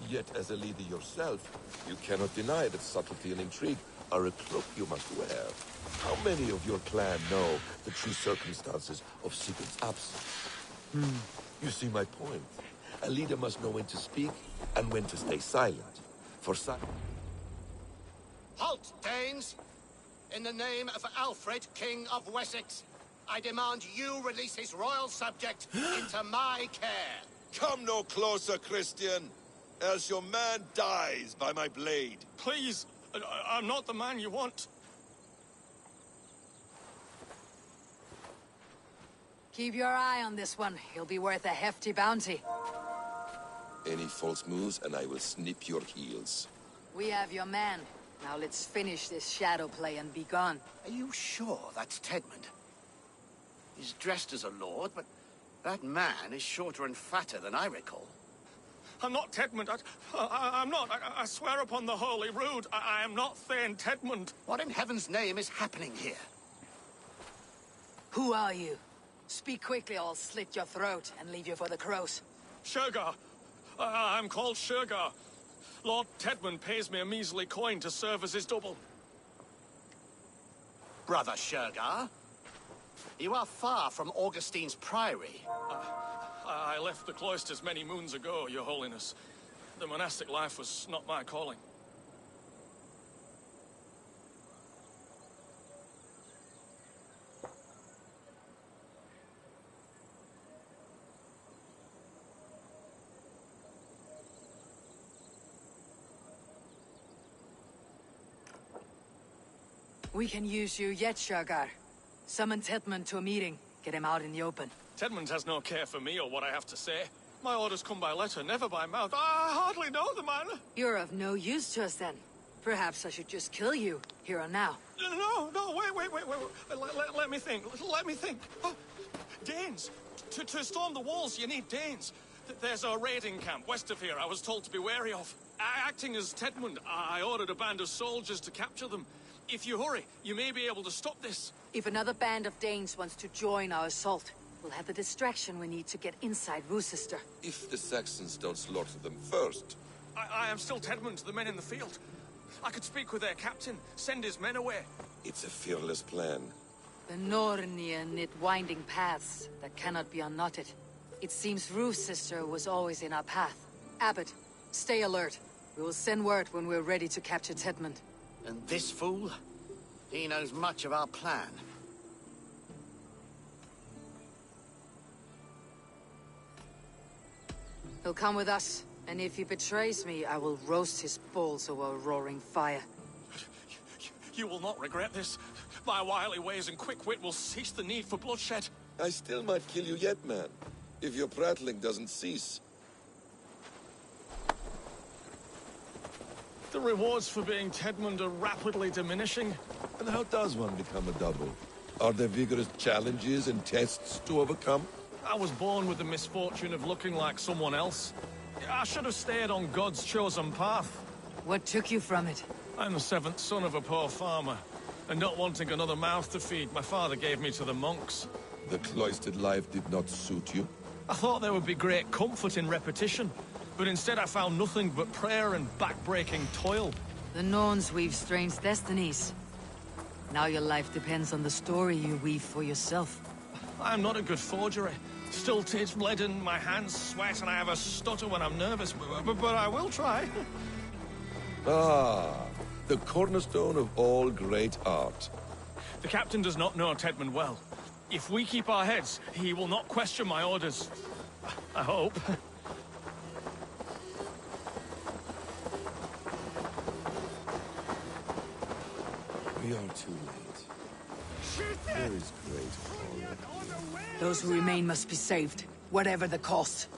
Yet, as a leader yourself, you cannot deny that subtlety and intrigue are a cloak you must wear. How many of your clan know the true circumstances of Sigurd's absence? You see my point. A leader must know when to speak and when to stay silent. For Halt, Danes! In the name of Alfred, King of Wessex, I demand you release his royal subject into my care. Come no closer, Christian, else your man dies by my blade. Please, I'm not the man you want. Keep your eye on this one. He'll be worth a hefty bounty. Any false moves and I will snip your heels. We have your man. Now let's finish this shadow play and be gone. Are you sure that's Tedmund? He's dressed as a lord, but that man is shorter and fatter than I recall. I'm not Tedmund. I'm not. I swear upon the Holy Rood, I am not Thane Tedmund. What in heaven's name is happening here? Who are you? Speak quickly, or I'll slit your throat and leave you for the crows. Shergar. I'm called Shergar. Lord Tedmund pays me a measly coin to serve as his double. Brother Shergar, you are far from Augustine's priory. I left the cloisters many moons ago, Your Holiness. The monastic life was not my calling. We can use you yet, Shergar. Summon Tedmund to a meeting. Get him out in the open. Tedmund has no care for me or what I have to say. My orders come by letter, never by mouth. I hardly know the man. You're of no use to us then. Perhaps I should just kill you, here and now. No, wait. Let me think. Oh, Danes. To storm the walls, you need Danes. There's a raiding camp west of here I was told to be wary of. Acting as Tedmund, I ordered a band of soldiers to capture them. If you hurry, you may be able to stop this. If another band of Danes wants to join our assault, we'll have the distraction we need to get inside Rochester. If the Saxons don't slaughter them first. I am still Tedmund to the men in the field. I could speak with their captain, send his men away. It's a fearless plan. The Nornir knit winding paths that cannot be unknotted. It seems Rochester was always in our path. Abbot, stay alert. We will send word when we're ready to capture Tedmund. And this fool? He knows much of our plan. He'll come with us, and if he betrays me, I will roast his balls over a roaring fire. You will not regret this. My wily ways and quick wit will cease the need for bloodshed. I still might kill you yet, man. If your prattling doesn't cease. The rewards for being Tedmund are rapidly diminishing. And how does one become a double? Are there vigorous challenges and tests to overcome? I was born with the misfortune of looking like someone else. I should have stayed on God's chosen path. What took you from it? I'm the seventh son of a poor farmer. And not wanting another mouth to feed, my father gave me to the monks. The cloistered life did not suit you? I thought there would be great comfort in repetition. But instead I found nothing but prayer and back-breaking toil. The Norns weave strange destinies. Now your life depends on the story you weave for yourself. I'm not a good forgery. Stilted, leaden, my hands sweat, and I have a stutter when I'm nervous, but I will try. Ah, the cornerstone of all great art. The captain does not know Tedmund well. If we keep our heads, he will not question my orders. I hope. We are too late. There is great horror. Those who remain must be saved, whatever the cost.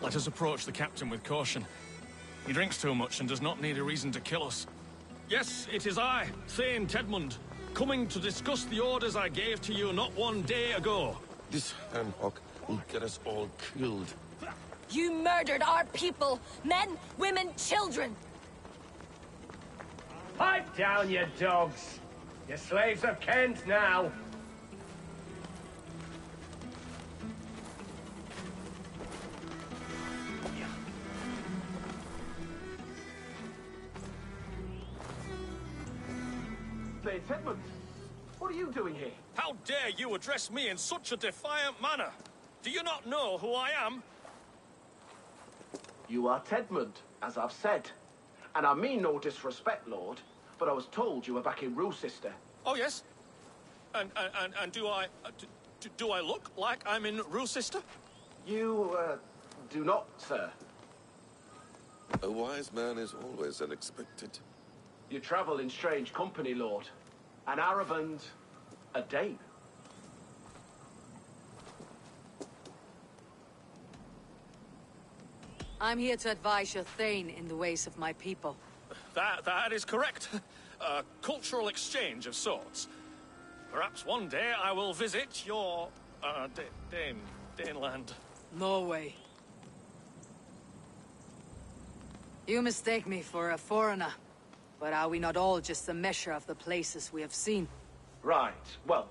Let us approach the captain with caution. He drinks too much and does not need a reason to kill us. Yes, it is I, Thane Tedmund, coming to discuss the orders I gave to you not one day ago. This handhawk will get us all killed. You murdered our people! Men, women, children! Pipe down, you dogs! Your slaves of Kent now! Thane Tedmund, what are you doing here? How dare you address me in such a defiant manner? Do you not know who I am? You are Tedmund, as I've said. And I mean no disrespect, Lord, but I was told you were back in Rochester. Oh, yes? And do I look like I'm in Rochester? You, do not, sir. A wise man is always unexpected. You travel in strange company, Lord. An Arab and a Dane. I'm here to advise your Thane in the ways of my people. That is correct. A cultural exchange of sorts. Perhaps one day I will visit your, Daneland. Norway. You mistake me for a foreigner. But are we not all just a measure of the places we have seen? Right. Well,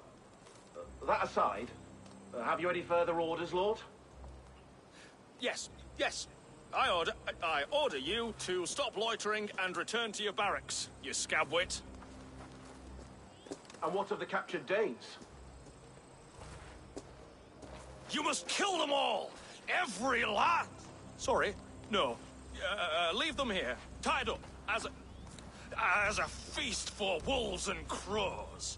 that aside, have you any further orders, Lord? Yes, yes. I order you to stop loitering and return to your barracks, you scabwit. And what of the captured Danes? You must kill them all! Every last... Sorry, no. Leave them here, tied up, as a feast for wolves and crows.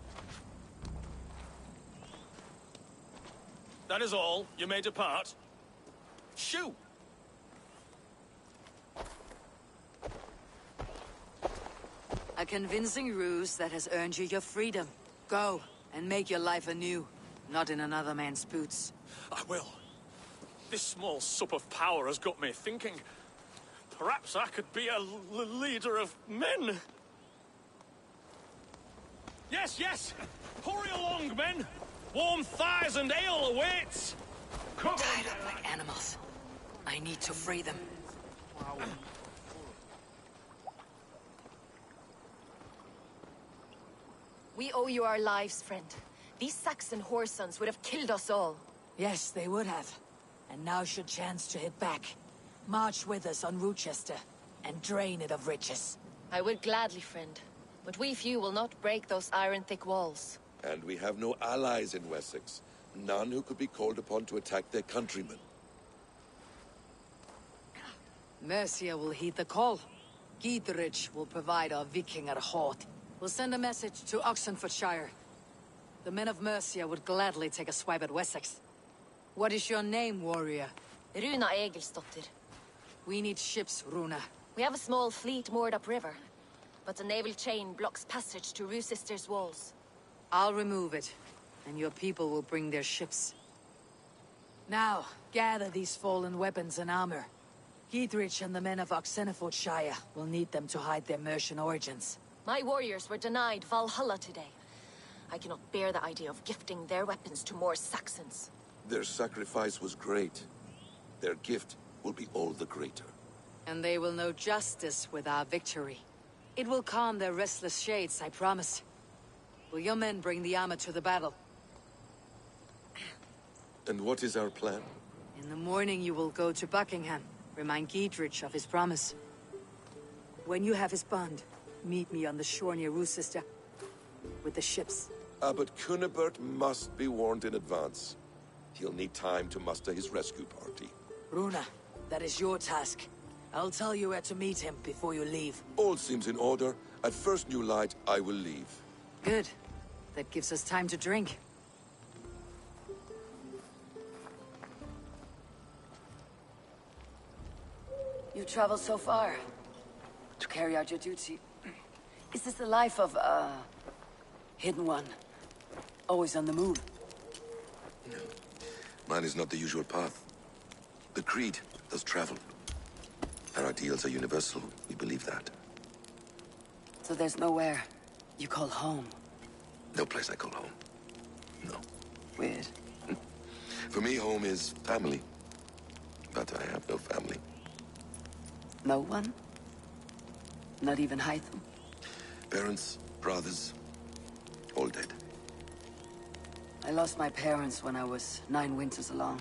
That is all. You may depart. Shoot! A convincing ruse that has earned you your freedom. Go, and make your life anew, not in another man's boots. I will. This small sup of power has got me thinking. Perhaps I could be a leader of men. Yes, yes! Hurry along, men! Warm thighs and ale awaits! Come on! Tied up like animals. I need to free them. We owe you our lives, friend. These Saxon whoresons would have killed us all. Yes, they would have. And now's your chance to hit back. March with us on Rochester, and drain it of riches. I would gladly, friend. But we few will not break those iron-thick walls. And we have no allies in Wessex. None who could be called upon to attack their countrymen. Mercia will heed the call. Gietrich will provide our Viking at Hort. We'll send a message to Oxenfordshire. The men of Mercia would gladly take a swipe at Wessex. What is your name, warrior? Runa Egilsdotter. We need ships, Runa. We have a small fleet moored upriver, but a naval chain blocks passage to Rochester's walls. I'll remove it, and your people will bring their ships. Now, gather these fallen weapons and armor. Gietrich and the men of Oxenfordshire will need them to hide their Mercian origins. My warriors were denied Valhalla today. I cannot bear the idea of gifting their weapons to more Saxons. Their sacrifice was great. Their gift will be all the greater. And they will know justice with our victory. It will calm their restless shades, I promise. Will your men bring the armor to the battle? And what is our plan? In the morning you will go to Buckingham. Remind Gietrich of his promise. When you have his bond, meet me on the shore near Rochester with the ships. But Cunibert must be warned in advance. He'll need time to muster his rescue party. Runa, that is your task. I'll tell you where to meet him before you leave. All seems in order. At first new light, I will leave. Good. That gives us time to drink. You traveled so far to carry out your duty. Is this the life of a hidden one? Always on the move? No. Mine is not the usual path. The Creed does travel. Our ideals are universal. We believe that. So there's nowhere you call home? No place I call home. No. Weird. For me, home is family. But I have no family. No one? Not even Hytham? Parents, brothers, all dead. I lost my parents when I was 9 winters along.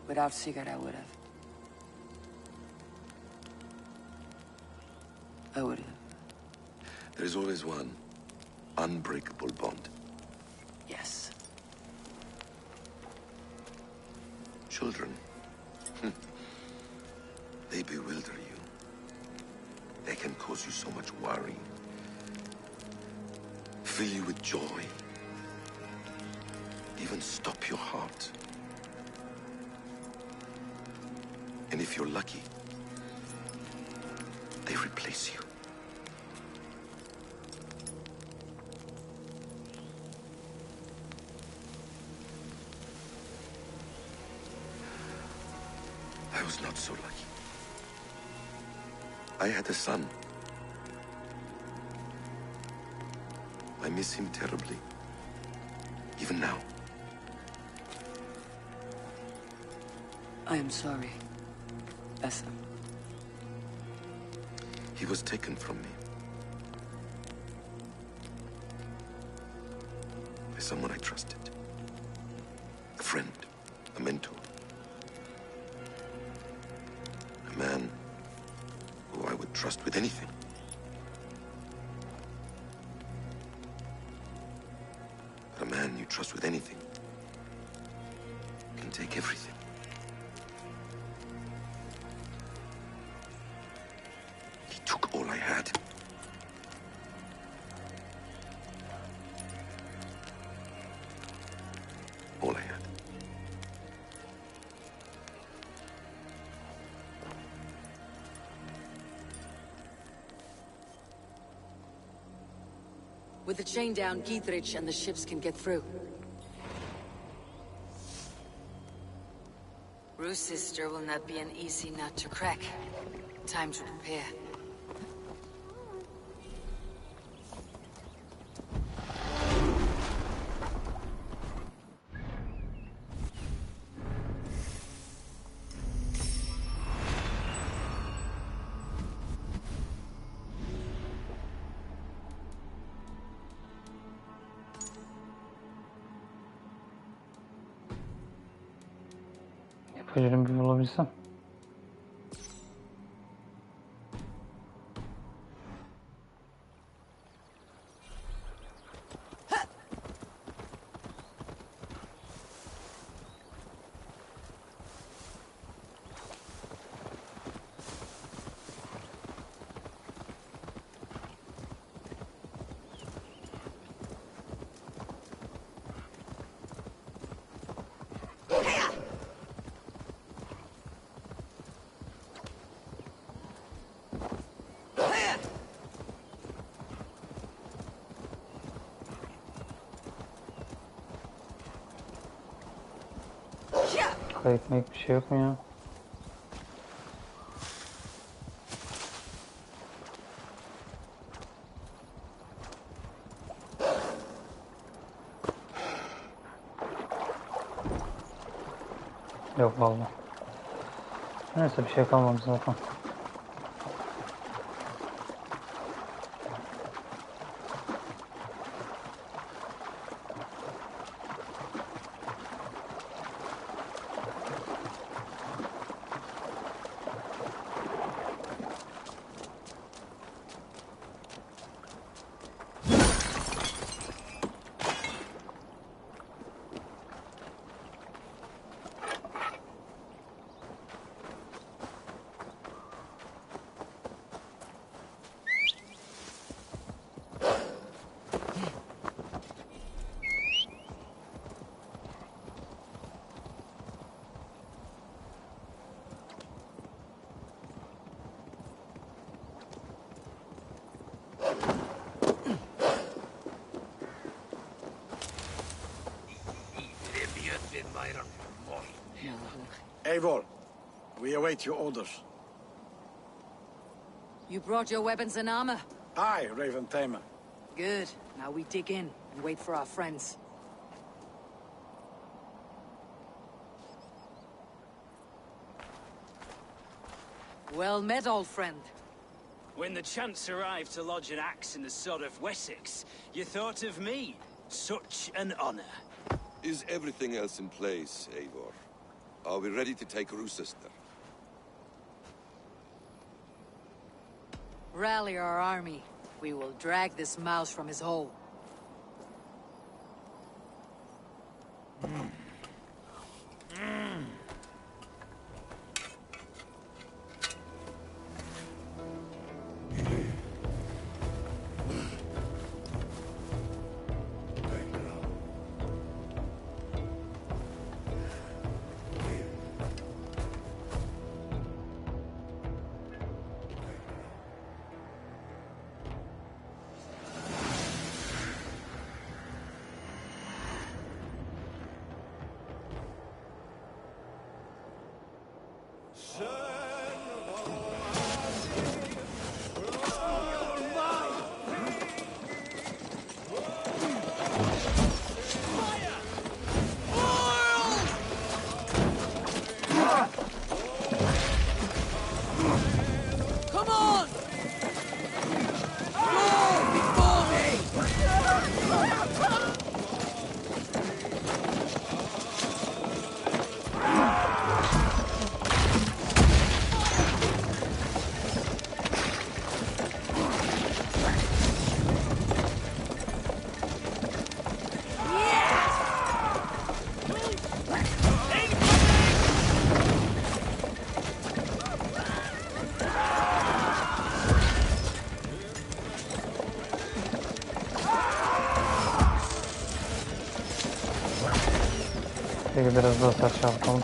Without Sigurd, I would have. There is always one unbreakable bond. Yes. Children. They bewilder you. They can cause you so much worry. Fill you with joy. Even stop your heart. And if you're lucky, they replace you. was not so lucky. I had a son. I miss him terribly. Even now. I am sorry, Essa. He was taken from me. By someone I trusted. A friend, a mentor. A man who I would trust with anything. But a man you trust with anything can take everything. He took all I had. All I had. With the chain down, Gietrich and the ships can get through. Rue's sister will not be an easy nut to crack. Time to prepare. Yapacağım bir bulabilsem. Ekmek bir şey yok mu ya? Yok vallahi. Neyse bir şey kalmamış zaten. Eivor, we await your orders. You brought your weapons and armor? Aye, Raven Tamer. Good. Now we dig in and wait for our friends. Well met, old friend. When the chance arrived to lodge an axe in the sod of Wessex, you thought of me. Such an honor. Is everything else in place, Eivor? Are we ready to take Rochester? Rally our army. We will drag this mouse from his hole. Peki biraz daha sert çarpalım.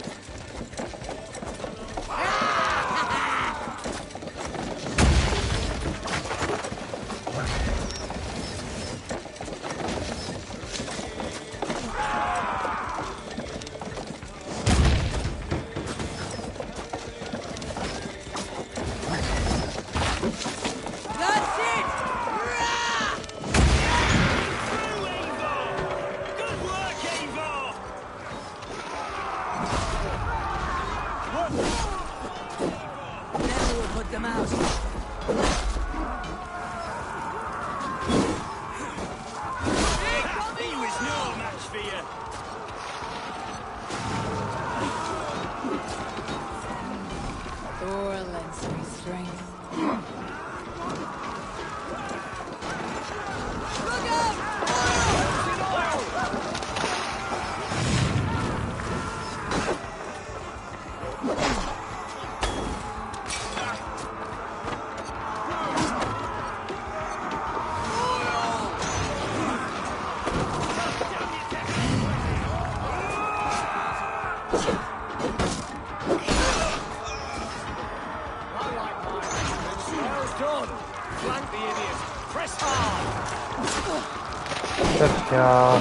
Ya.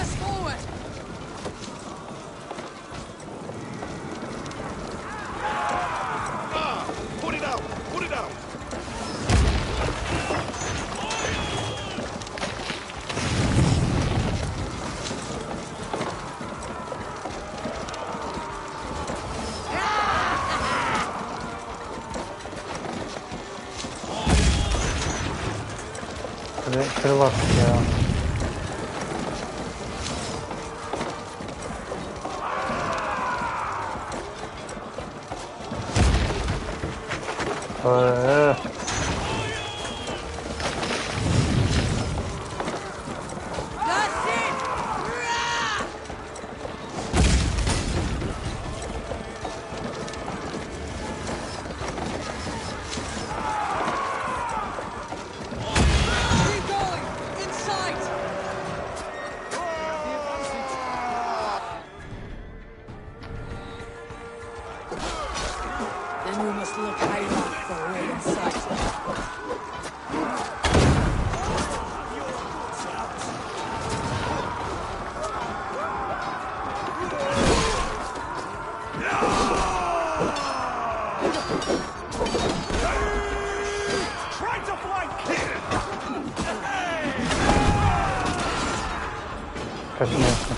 Press forward! Put it out! Put it out! Kırıl artık ya. Then we must look higher for a way in sight. Try to flank! Kaçınıyorsun.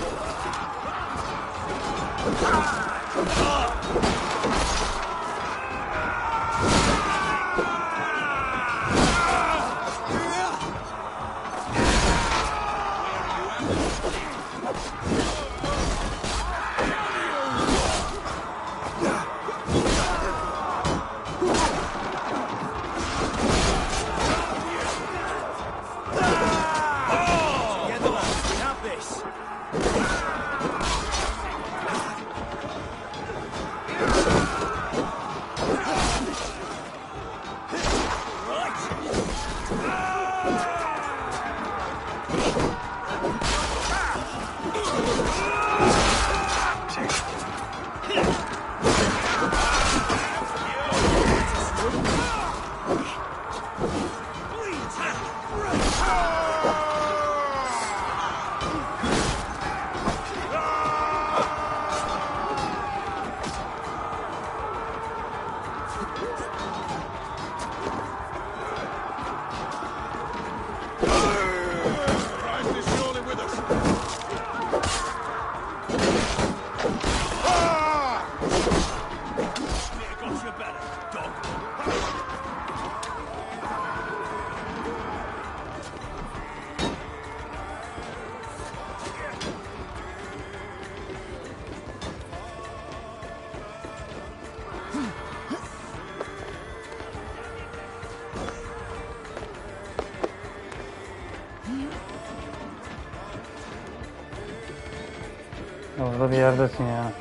Orada bir yerdesin ya.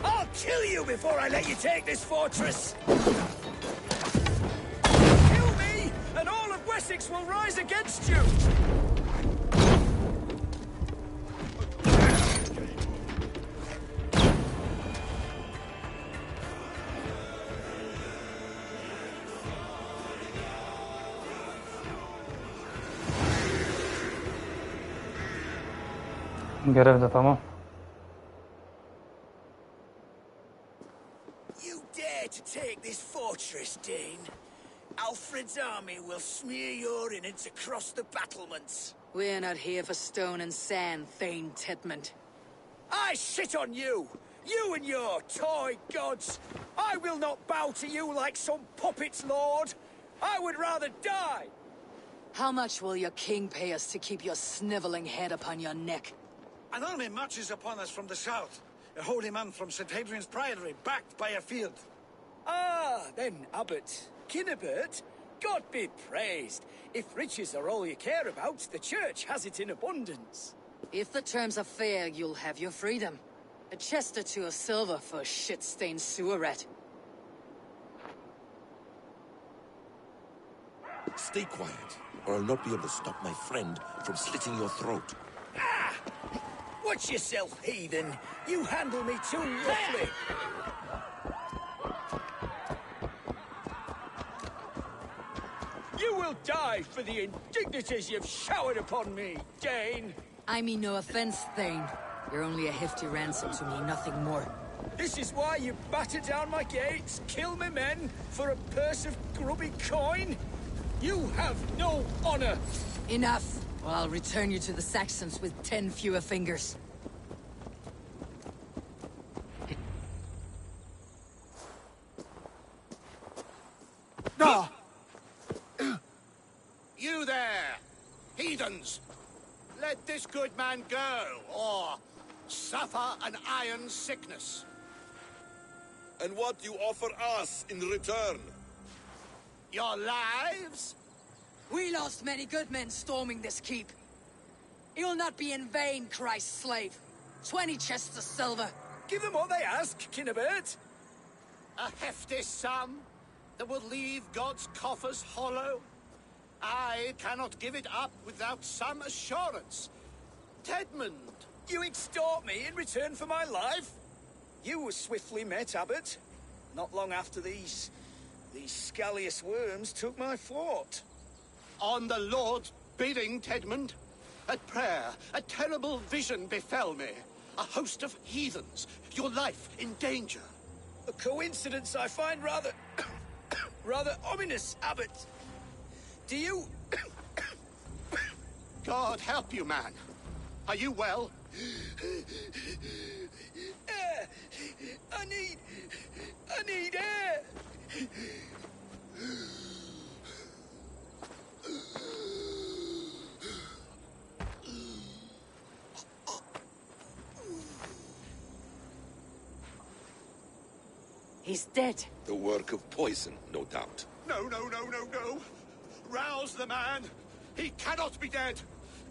I'll kill you before I let you take this fortress. Kill me, and all of Wessex will rise against you. Görev de tamam. You dare to take this fortress, Dane? Alfred's army will smear your innards across the battlements. We're not here for stone and sand, Thane Tedmond. I shit on you! You and your toy gods! I will not bow to you like some puppet's lord! I would rather die! How much will your king pay us to keep your sniveling head upon your neck? An army marches upon us from the south. A holy man from St. Hadrian's Priory, backed by a field. Ah, then, Abbot, Kinnebert, God be praised. If riches are all you care about, the church has it in abundance. If the terms are fair, you'll have your freedom. A chest or two of silver for a shit-stained sewer rat. Stay quiet, or I'll not be able to stop my friend from slitting your throat. Ah! Watch yourself, heathen. You handle me too roughly. You will die for the indignities you've showered upon me, Dane. I mean no offense, Thane. You're only a hefty ransom to me, nothing more. This is why you batter down my gates, kill my men, for a purse of grubby coin? You have no honor! Enough, or I'll return you to the Saxons with 10 fewer fingers. You there, heathens! Let this good man go, or suffer an iron sickness. And what you offer us in return? Your lives? We lost many good men storming this keep. It will not be in vain, Christ's slave. 20 chests of silver. Give them what they ask, Kinnebert. A hefty sum that will leave God's coffers hollow. I cannot give it up without some assurance. Tedmund! You extort me in return for my life? You were swiftly met, Abbot. Not long after these scallious worms took my fort. On the Lord's bidding, Tedmund. At prayer, a terrible vision befell me. A host of heathens, your life in danger. A coincidence I find rather... rather ominous, Abbot. Do you... God help you, man. Are you well? Air! I need air! He's dead. The work of poison, no doubt. No. Rouse the man. He cannot be dead.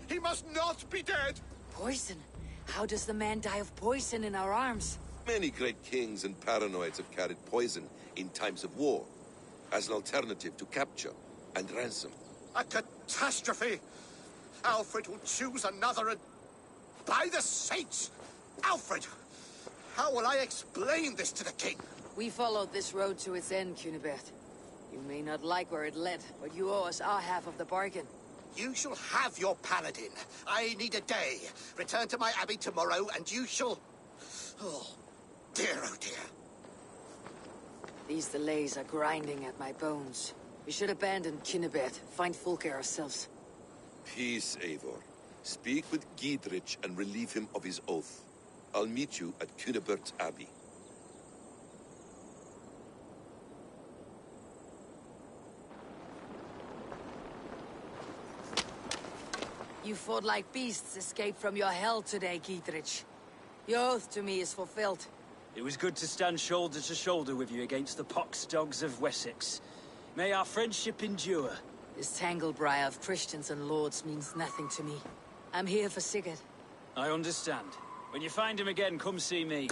He must not be dead. Poison? How does the man die of poison in our arms? Many great kings and paranoids have carried poison in times of war, as an alternative to capture and ransom. A catastrophe! Alfred will choose another and... By the saints! Alfred! How will I explain this to the king? We followed this road to its end, Cunibert. You may not like where it led, but you owe us our half of the bargain. You shall have your paladin. I need a day. Return to my abbey tomorrow, and you shall... Oh dear. These delays are grinding at my bones. We should abandon Cunibert, find Fulke ourselves. Peace, Eivor. Speak with Giedrich and relieve him of his oath. I'll meet you at Cunibert's abbey. You fought like beasts escaped from your hell today, Giedrich. Your oath to me is fulfilled. It was good to stand shoulder to shoulder with you against the pox dogs of Wessex. May our friendship endure. This tanglebriar of Christians and lords means nothing to me. I'm here for Sigurd. I understand. When you find him again, come see me.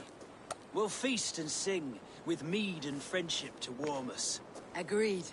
We'll feast and sing, with mead and friendship to warm us. Agreed.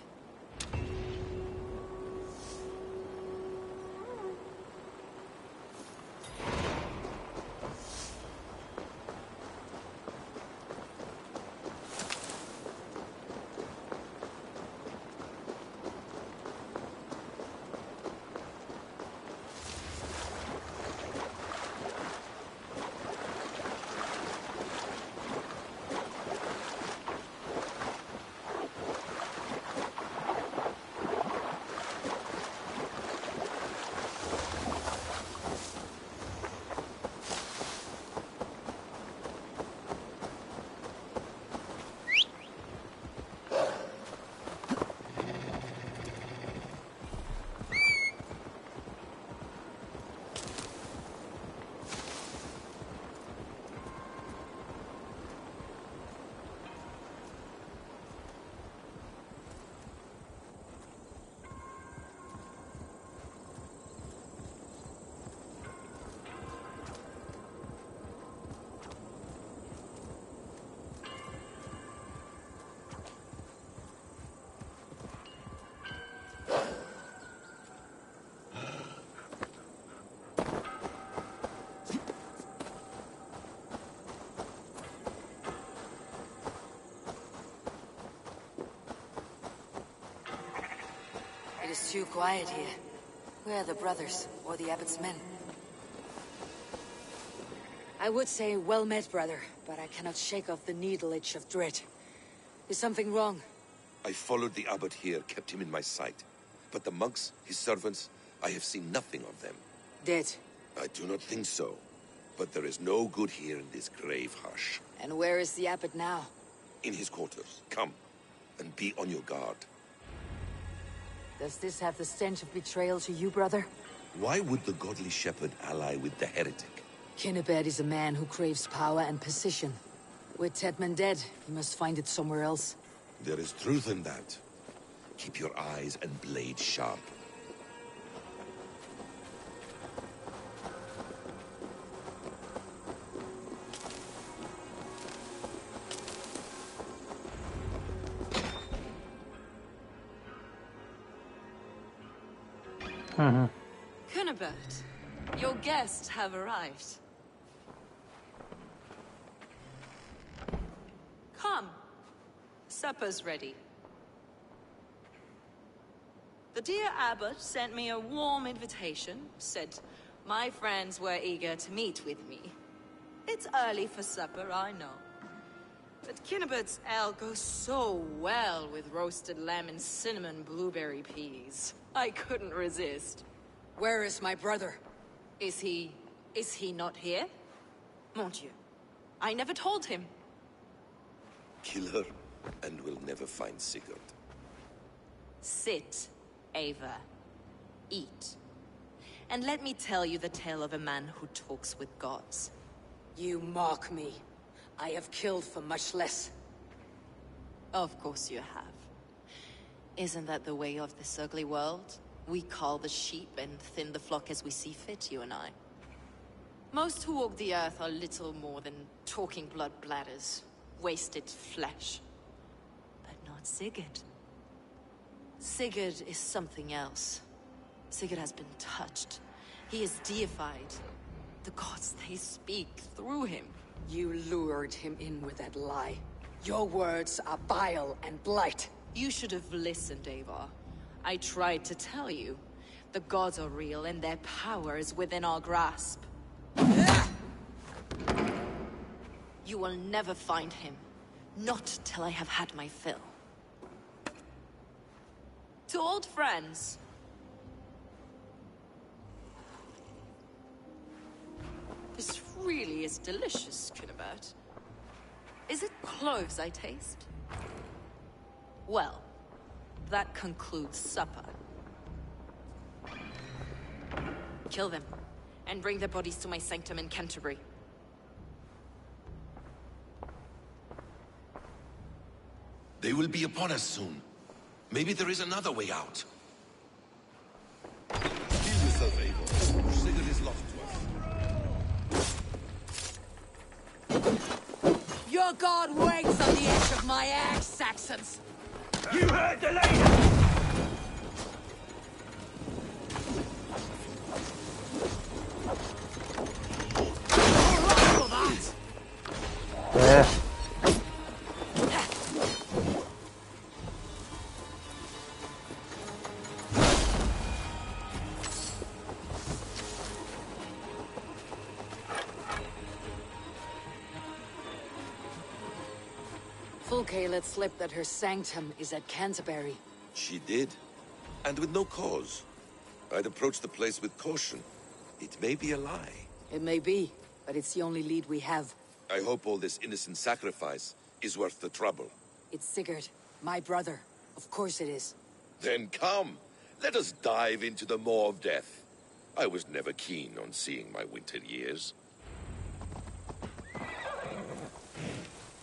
It is too quiet here. Where are the brothers, or the abbot's men? I would say well met, brother, but I cannot shake off the needle itch of dread. Is something wrong? I followed the abbot here, kept him in my sight. But the monks, his servants, I have seen nothing of them. Dead? I do not think so. But there is no good here in this grave hush. And where is the abbot now? In his quarters. Come, and be on your guard. Does this have the stench of betrayal to you, brother? Why would the godly shepherd ally with the heretic? Kinnebad is a man who craves power and position. With Tedman dead, he must find it somewhere else. There is truth in that. Keep your eyes and blade sharp. Kinnebad, your guests have arrived. Come. Supper's ready. The dear abbot sent me a warm invitation, said my friends were eager to meet with me. It's early for supper, I know. But Kinnebad's ale goes so well with roasted lamb and cinnamon blueberry peas. I couldn't resist. Where is my brother? Is he not here? Mon Dieu. I never told him. Kill her, and we'll never find Sigurd. Sit, Eivor. Eat. And let me tell you the tale of a man who talks with gods. You mock me. I have killed for much less. Of course you have. Isn't that the way of this ugly world? We cull the sheep and thin the flock as we see fit, you and I. Most who walk the earth are little more than talking blood bladders, wasted flesh. But not Sigurd. Sigurd is something else. Sigurd has been touched. He is deified. The gods, they speak through him. You lured him in with that lie. Your words are bile and blight. You should have listened, Eivor. I tried to tell you. The gods are real and their power is within our grasp. You will never find him. Not till I have had my fill. To old friends. This really is delicious, Kinnebad. Is it cloves I taste? Well, that concludes supper. Kill them, and bring their bodies to my sanctum in Canterbury. They will be upon us soon. Maybe there is another way out. Heal yourself, Eivor. Sigurd is lost to us. Your god waits on the edge of my axe, Saxons! You heard the lady! Fulke let slip that her sanctum is at Canterbury. She did, and with no cause. I'd approach the place with caution. It may be a lie. It may be, but it's the only lead we have. I hope all this innocent sacrifice is worth the trouble. It's Sigurd, my brother. Of course it is. Then come, let us dive into the maw of death. I was never keen on seeing my winter years.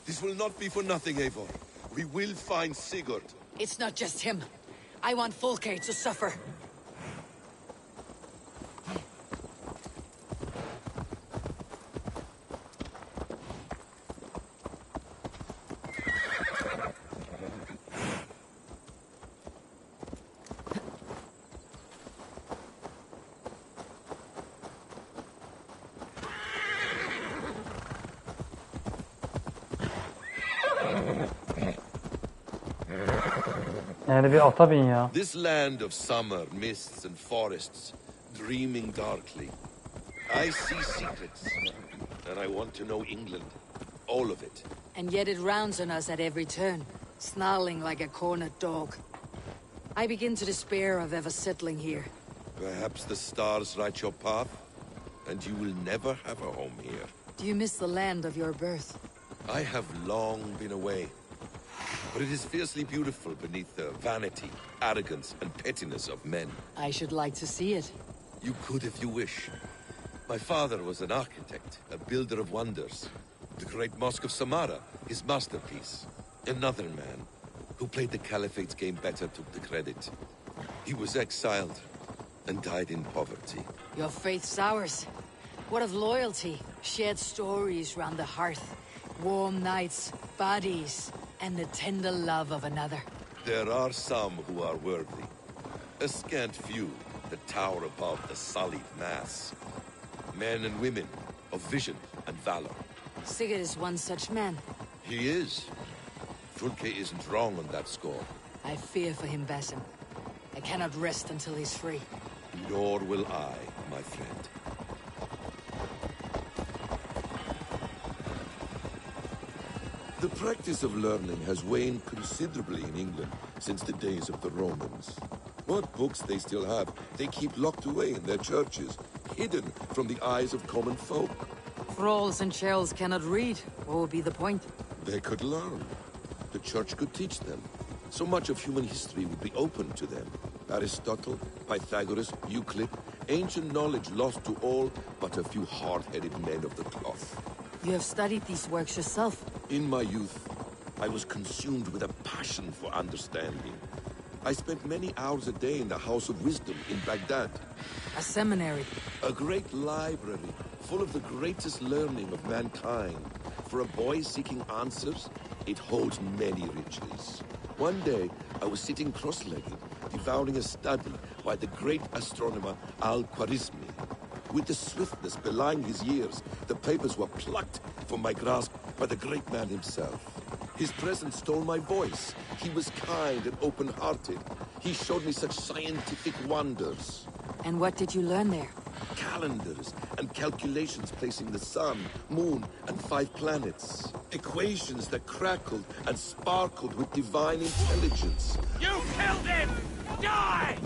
This will not be for nothing, Eivor. We will find Sigurd. It's not just him. I want Fulke to suffer. Yani bir ata bin ya. This land of summer, mists and forests, dreaming darkly. I see secrets, and I want to know England. All of it. And yet it rounds on us at every turn, snarling like a cornered dog. I begin to despair of ever settling here. Perhaps the stars write your path, and you will never have a home here. Do you miss the land of your birth? I have long been away, but it is fiercely beautiful beneath the vanity, arrogance, and pettiness of men. I should like to see it. You could if you wish. My father was an architect, a builder of wonders. The great Mosque of Samarra, his masterpiece. Another man, who played the Caliphate's game better, took the credit. He was exiled, and died in poverty. Your faith sours. What of loyalty? Shared stories round the hearth. Warm nights, bodies, and the tender love of another. There are some who are worthy. A scant few that tower above the sullied mass. Men and women of vision and valor. Sigurd is one such man. He is. Fulke isn't wrong on that score. I fear for him, Basim. I cannot rest until he's free. Nor will I, my friend. The practice of learning has waned considerably in England since the days of the Romans. What books they still have, they keep locked away in their churches, hidden from the eyes of common folk. Thralls and churls cannot read. What would be the point? They could learn. The church could teach them. So much of human history would be open to them. Aristotle, Pythagoras, Euclid, ancient knowledge lost to all but a few hard-headed men of the cloth. You have studied these works yourself. In my youth, I was consumed with a passion for understanding. I spent many hours a day in the House of Wisdom in Baghdad. A seminary. A great library, full of the greatest learning of mankind. For a boy seeking answers, it holds many riches. One day, I was sitting cross-legged, devouring a study by the great astronomer Al-Khwarizmi. With the swiftness belying his years, the papers were plucked from my grasp by the great man himself. His presence stole my voice. He was kind and open-hearted. He showed me such scientific wonders. And what did you learn there? Calendars and calculations placing the sun, moon, and 5 planets. Equations that crackled and sparkled with divine intelligence. You killed him! Die!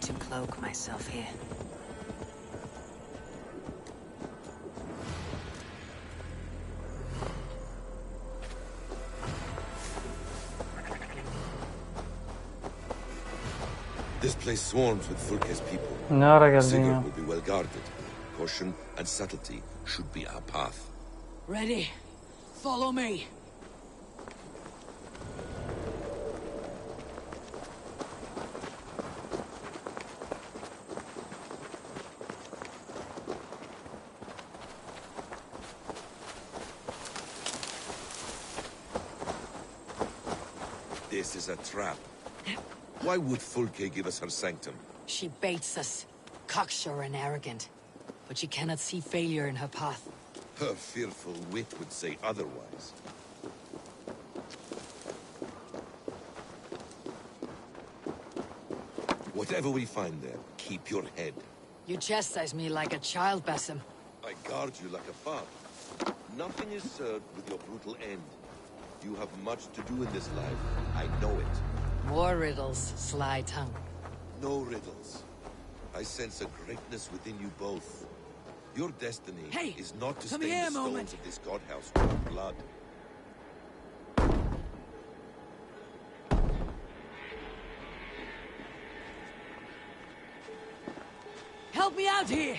To cloak myself here. This place swarms with Fulke's people. Ne ara geldin Sigurd ya? will be well guarded. Caution and subtlety should be our path. Ready. Follow me. This is a trap. Why would Fulke give us her sanctum? She baits us. Cocksure and arrogant. But she cannot see failure in her path. Her fearful wit would say otherwise. Whatever we find there, keep your head. You chastise me like a child, Basim. I guard you like a father. Nothing is served with your brutal end. You have much to do in this life. I know it. More riddles, sly tongue. No riddles. I sense a greatness within you both. Your destiny is not to come stain here the a stones moment. of this godhouse with blood. Help me out here!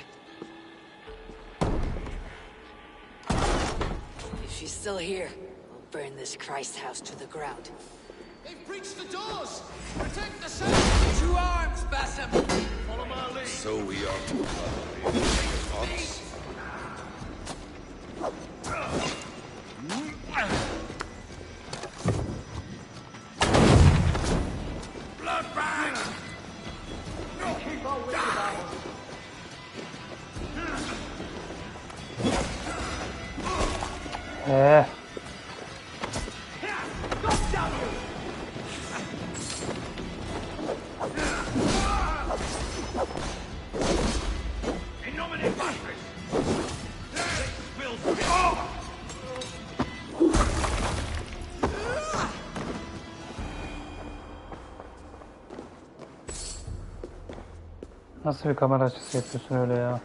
If she's still here, I'll burn this Christ house to the ground. They've breached the doors! Protect the south! To arms, Bassam! Follow my lead! So we are to Fox. Blood bag! No! Keep on with the battle! Nasıl bir kamera açısı yapıyorsun öyle ya?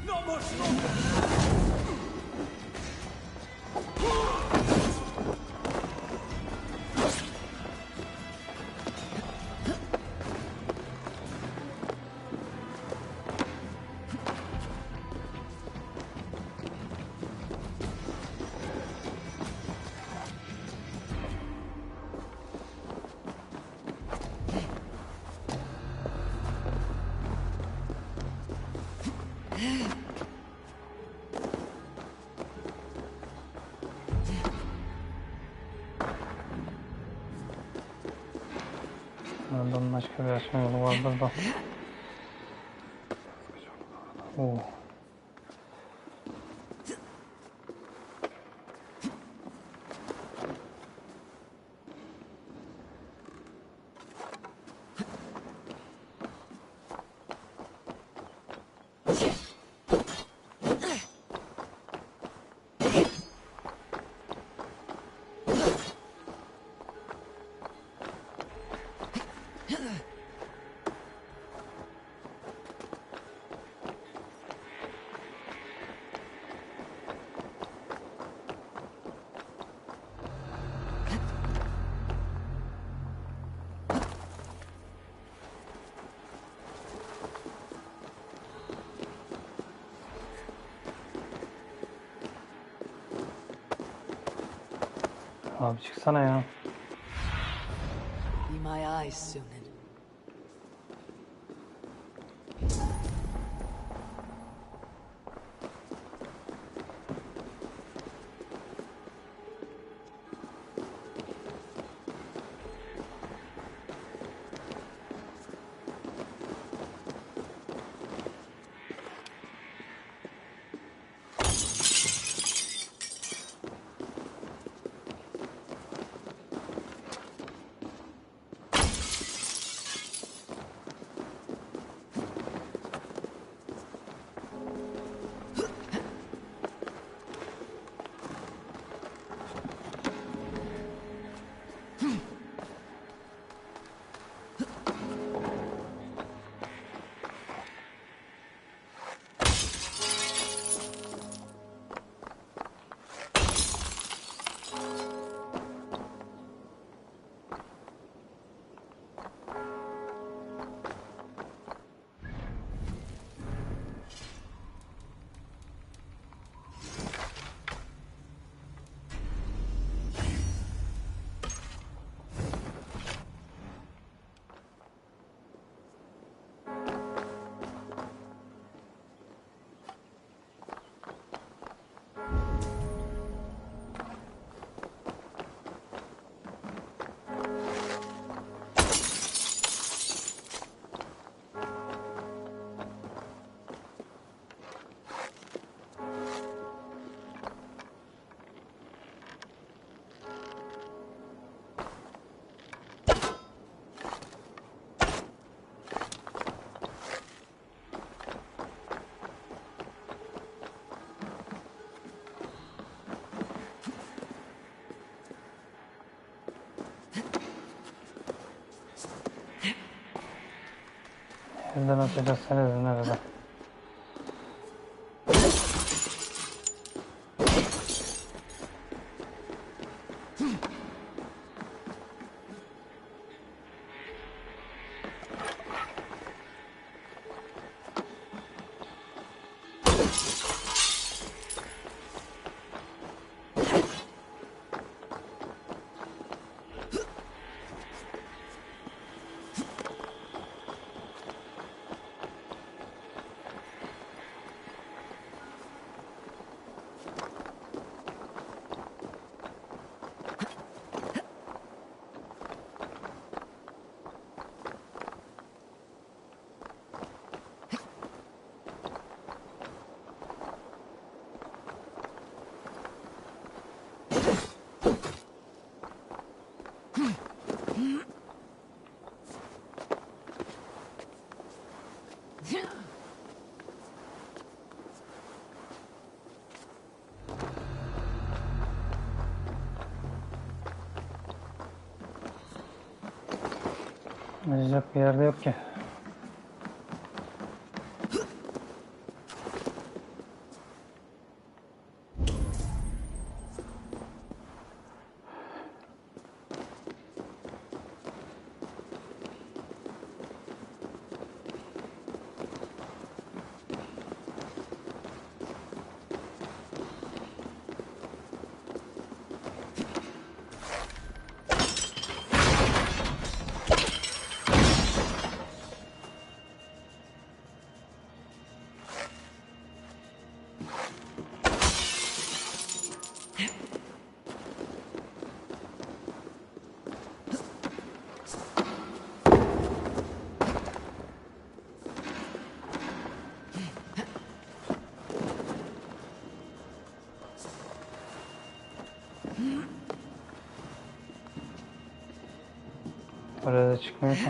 Not much longer! Ondan başka bir açma yolu vardır da. Oo. Abi çıksana ya. Be my eyes soon. Nereden atacağız seni nereden? Acayip bir yerde yok ki. Oraya da çıkmıyor ki.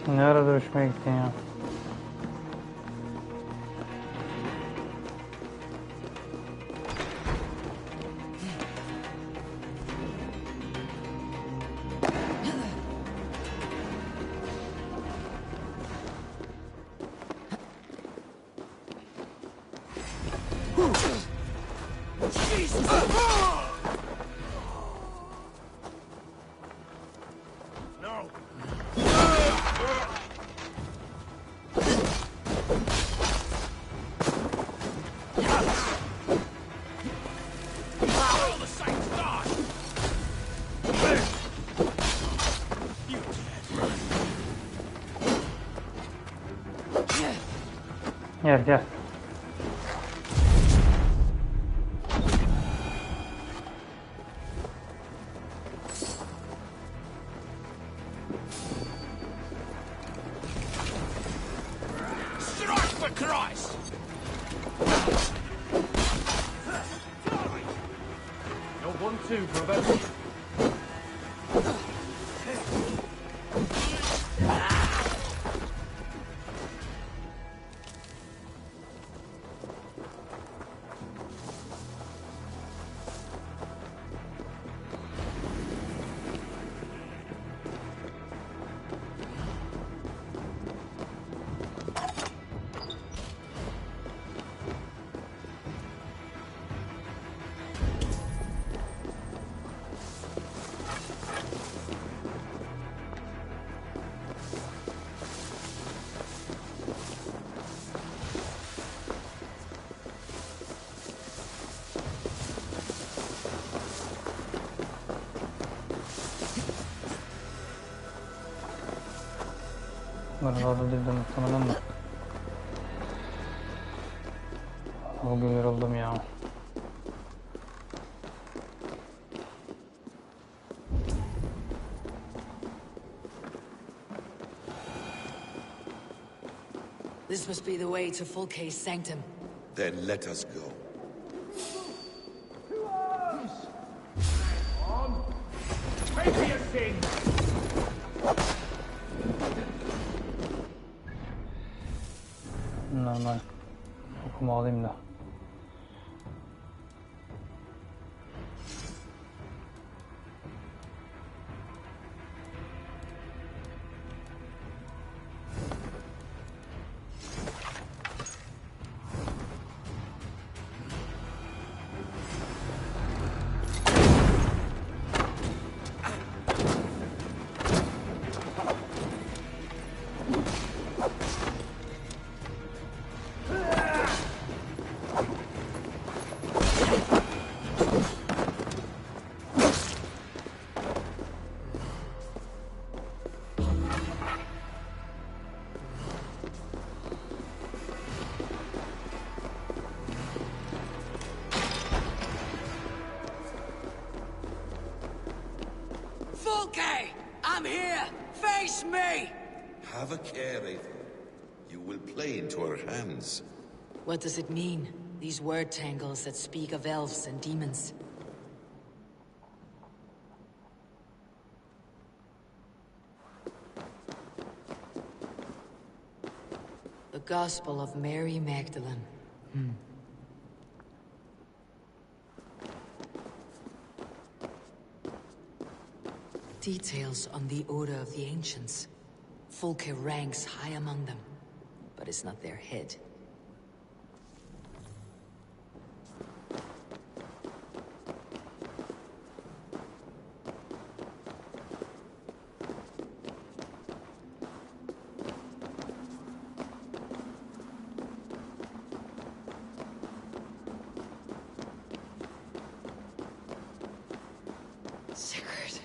Ne ara dövüşmeye gittin ya? Gel gel. Strike for Christ! No 1-2, brother. Merhaba dedim muhtemelen de. Bugün yoruldum ya. This must be the way to Fulke's sanctum. Then let us go. Normal. Okuma alayım da. Fulke! I'm here! Face me! Have a care, Eivor. You will play into our hands. What does it mean? These word tangles that speak of elves and demons. The Gospel of Mary Magdalene. Details on the order of the ancients. Fulke ranks high among them, but it's not their head. Sigurd.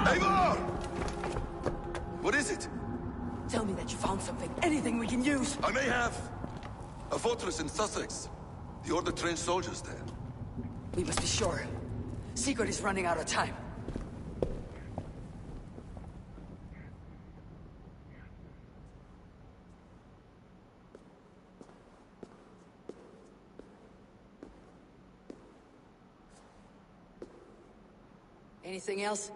Eivor! What is it? Tell me that you found something. Anything we can use. I may have. A fortress in Sussex. The Order trained soldiers there. We must be sure. Sigurd is running out of time. Anything else?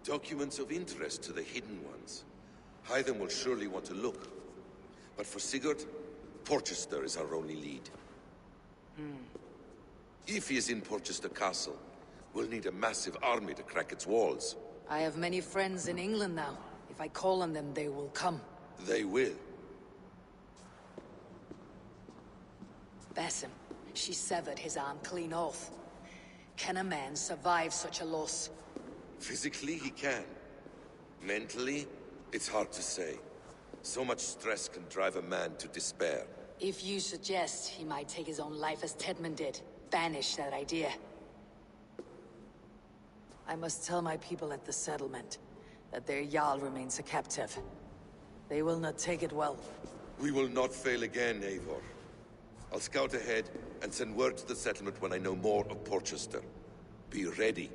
Documents of interest to the hidden ones. Hythen will surely want to look. But for Sigurd, Porchester is our only lead. If he is in Porchester Castle, we'll need a massive army to crack its walls. I have many friends in England now. If I call on them, they will come. They will. Basim, she severed his arm clean off. Can a man survive such a loss? Physically, he can. Mentally, it's hard to say. So much stress can drive a man to despair. If you suggest he might take his own life as Tedman did, banish that idea. I must tell my people at the settlement that their Jarl remains a captive. They will not take it well. We will not fail again, Eivor. I'll scout ahead and send word to the settlement when I know more of Porchester. Be ready.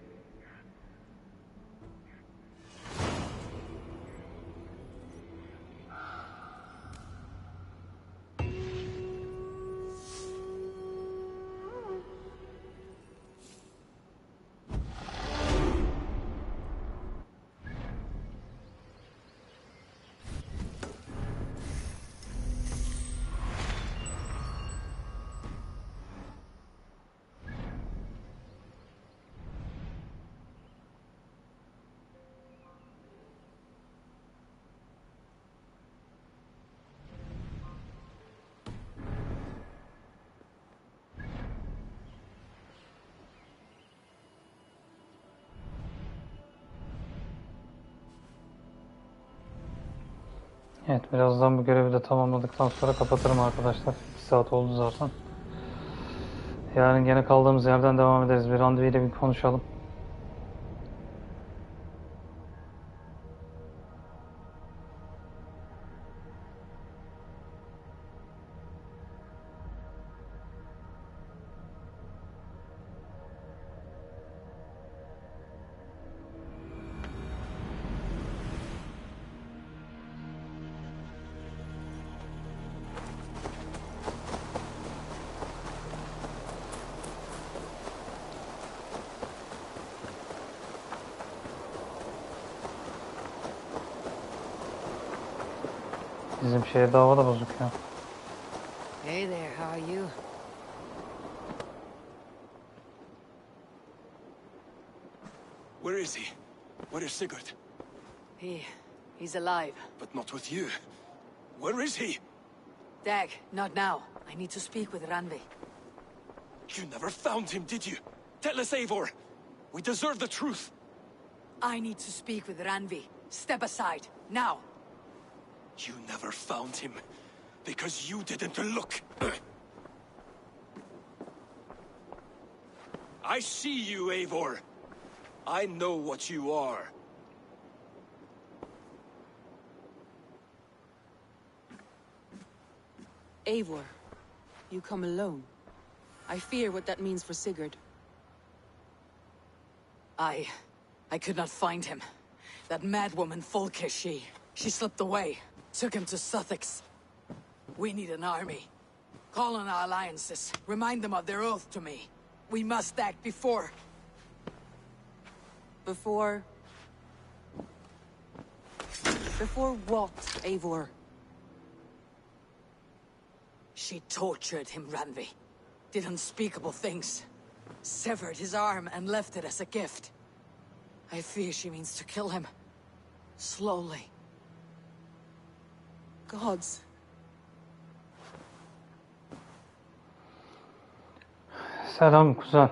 Evet, birazdan bu görevi de tamamladıktan sonra kapatırım arkadaşlar. 2 saat oldu zaten. Yarın gene kaldığımız yerden devam ederiz. Bir randevuyla bir konuşalım. Bizim şehirde hava da bozuk ya. Hey there, how are you? Where is he? Where is Sigurd? He's alive. But not with you. Where is he? Dag, not now. I need to speak with Randvi. You never found him, did you? Tell us, Eivor. We deserve the truth. I need to speak with Randvi. Step aside, now. You never found him, because you didn't look. I see you, Eivor. I know what you are. Eivor, you come alone. I fear what that means for Sigurd. I could not find him. That madwoman Folke, she slipped away. Took him to Sussex. We need an army. Call on our alliances. Remind them of their oath to me. We must act before... Before what, Eivor? She tortured him, Randvi. Did unspeakable things. Severed his arm and left it as a gift. I fear she means to kill him. Slowly. Gods. Selam kuzen.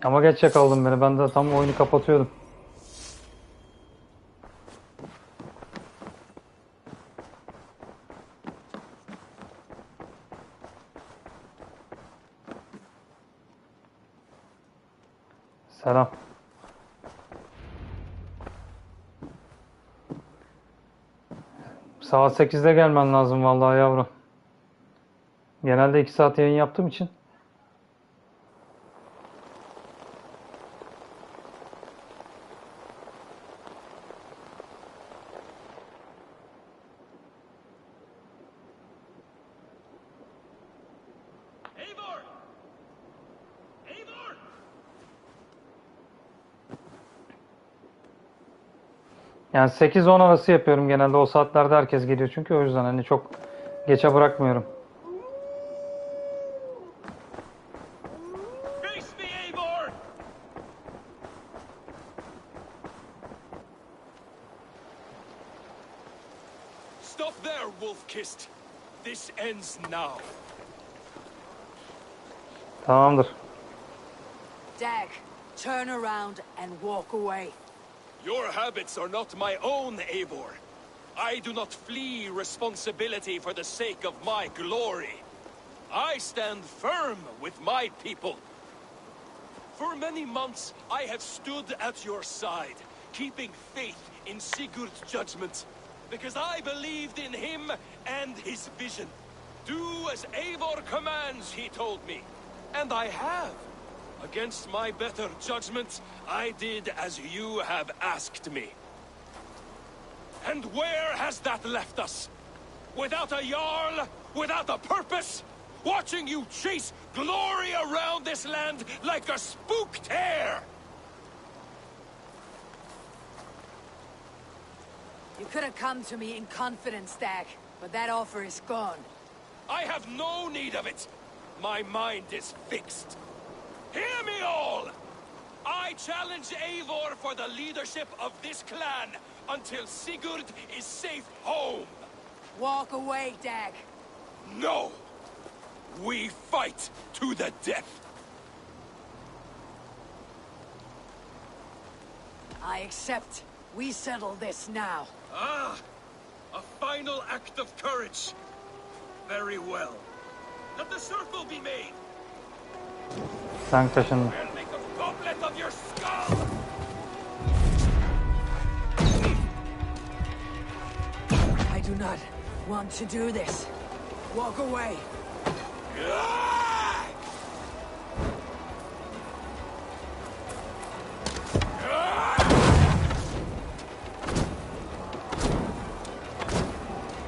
Ama geç yakaldın beni. Ben de tam oyunu kapatıyordum. Selam. Saat 8'de gelmen lazım vallahi yavrum. Genelde 2 saat yayın yaptığım için. Yani 8-10 arası yapıyorum genelde. O saatlerde herkes geliyor çünkü o yüzden hani çok geçe bırakmıyorum. wolf-kissed. This ends now. Tamamdır. Dag, turn around and walk away. Your habits are not my own, Eivor. I do not flee responsibility for the sake of my glory. I stand firm with my people. For many months, I have stood at your side, keeping faith in Sigurd's judgment, because I believed in him and his vision. Do as Eivor commands, he told me. And I have. Against my better judgment, I did as you have asked me. And where has that left us? Without a Jarl? Without a purpose? Watching you chase glory around this land like a spooked hare! You could have come to me in confidence, Dag, but that offer is gone. I have no need of it. My mind is fixed. Hear me all! I challenge Eivor for the leadership of this clan until Sigurd is safe home. Walk away, Dag. No! We fight to the death! I accept. We settle this now. Ah! A final act of courage. Very well. Let the circle be made. Tank taşındı. I'll make a goblet of your skull! I do not want to do this. Walk away.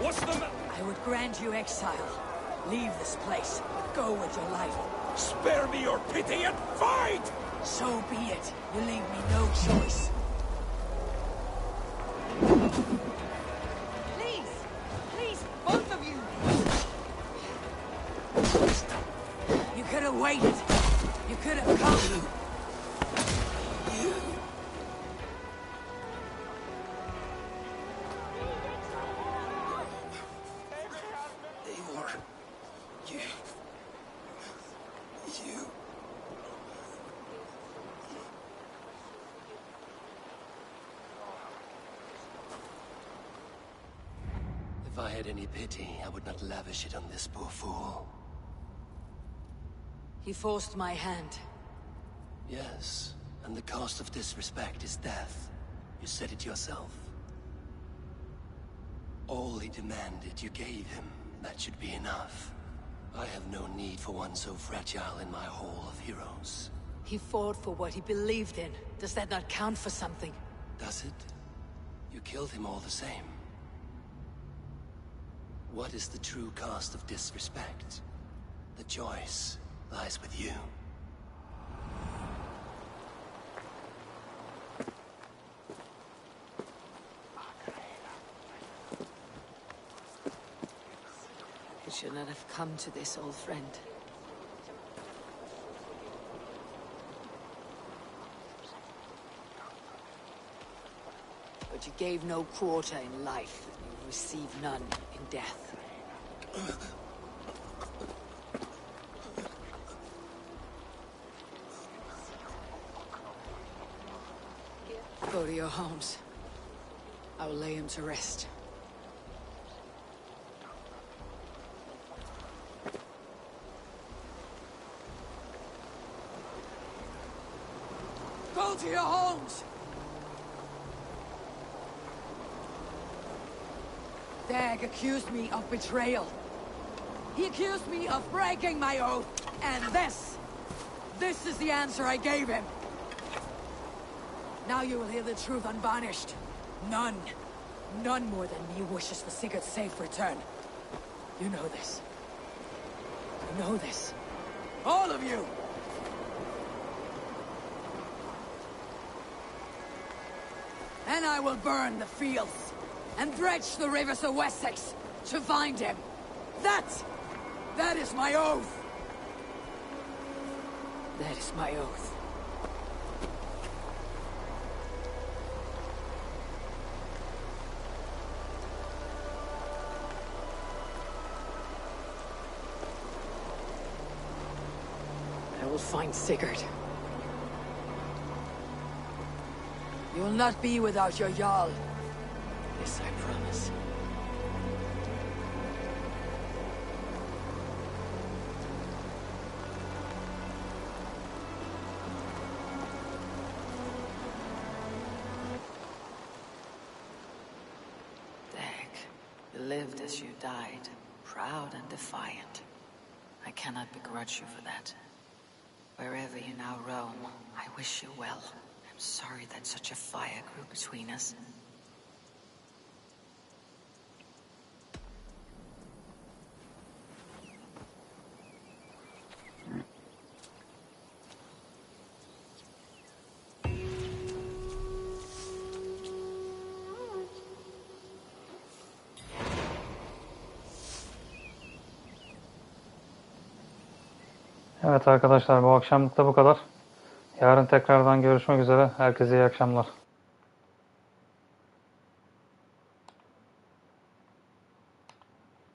What's the I would grant you exile. Leave this place, but go with your life. Spare me your pity and fight! So be it. You leave me no choice. Please, both of you. You could have waited. You could have come. Eivor, you... If I had any pity, I would not lavish it on this poor fool. He forced my hand. Yes, and the cost of disrespect is death. You said it yourself. All he demanded, you gave him. That should be enough. I have no need for one so fragile in my hall of heroes. He fought for what he believed in. Does that not count for something? Does it? You killed him all the same. What is the true cost of disrespect? The choice lies with you. You should not have come to this, old friend. But you gave no quarter in life, and you received none in death. Go to your homes. I will lay him to rest. Go to your homes! Dag accused me of betrayal. He accused me of breaking my oath, and this is the answer I gave him. Now you will hear the truth unvarnished. None more than me wishes for Sigurd's safe return. You know this. You know this. All of you! And I will burn the fields, and dredge the rivers of Wessex to find him. That is my oath. That is my oath. will find Sigurd. You'll not be without your Jarl. This I promise. You lived as you died, proud and defiant. I cannot begrudge you for that. Wherever you now roam, I wish you well. I'm sorry that such a fire grew between us. Evet arkadaşlar, bu akşamlık da bu kadar. Yarın tekrardan görüşmek üzere. Herkese iyi akşamlar.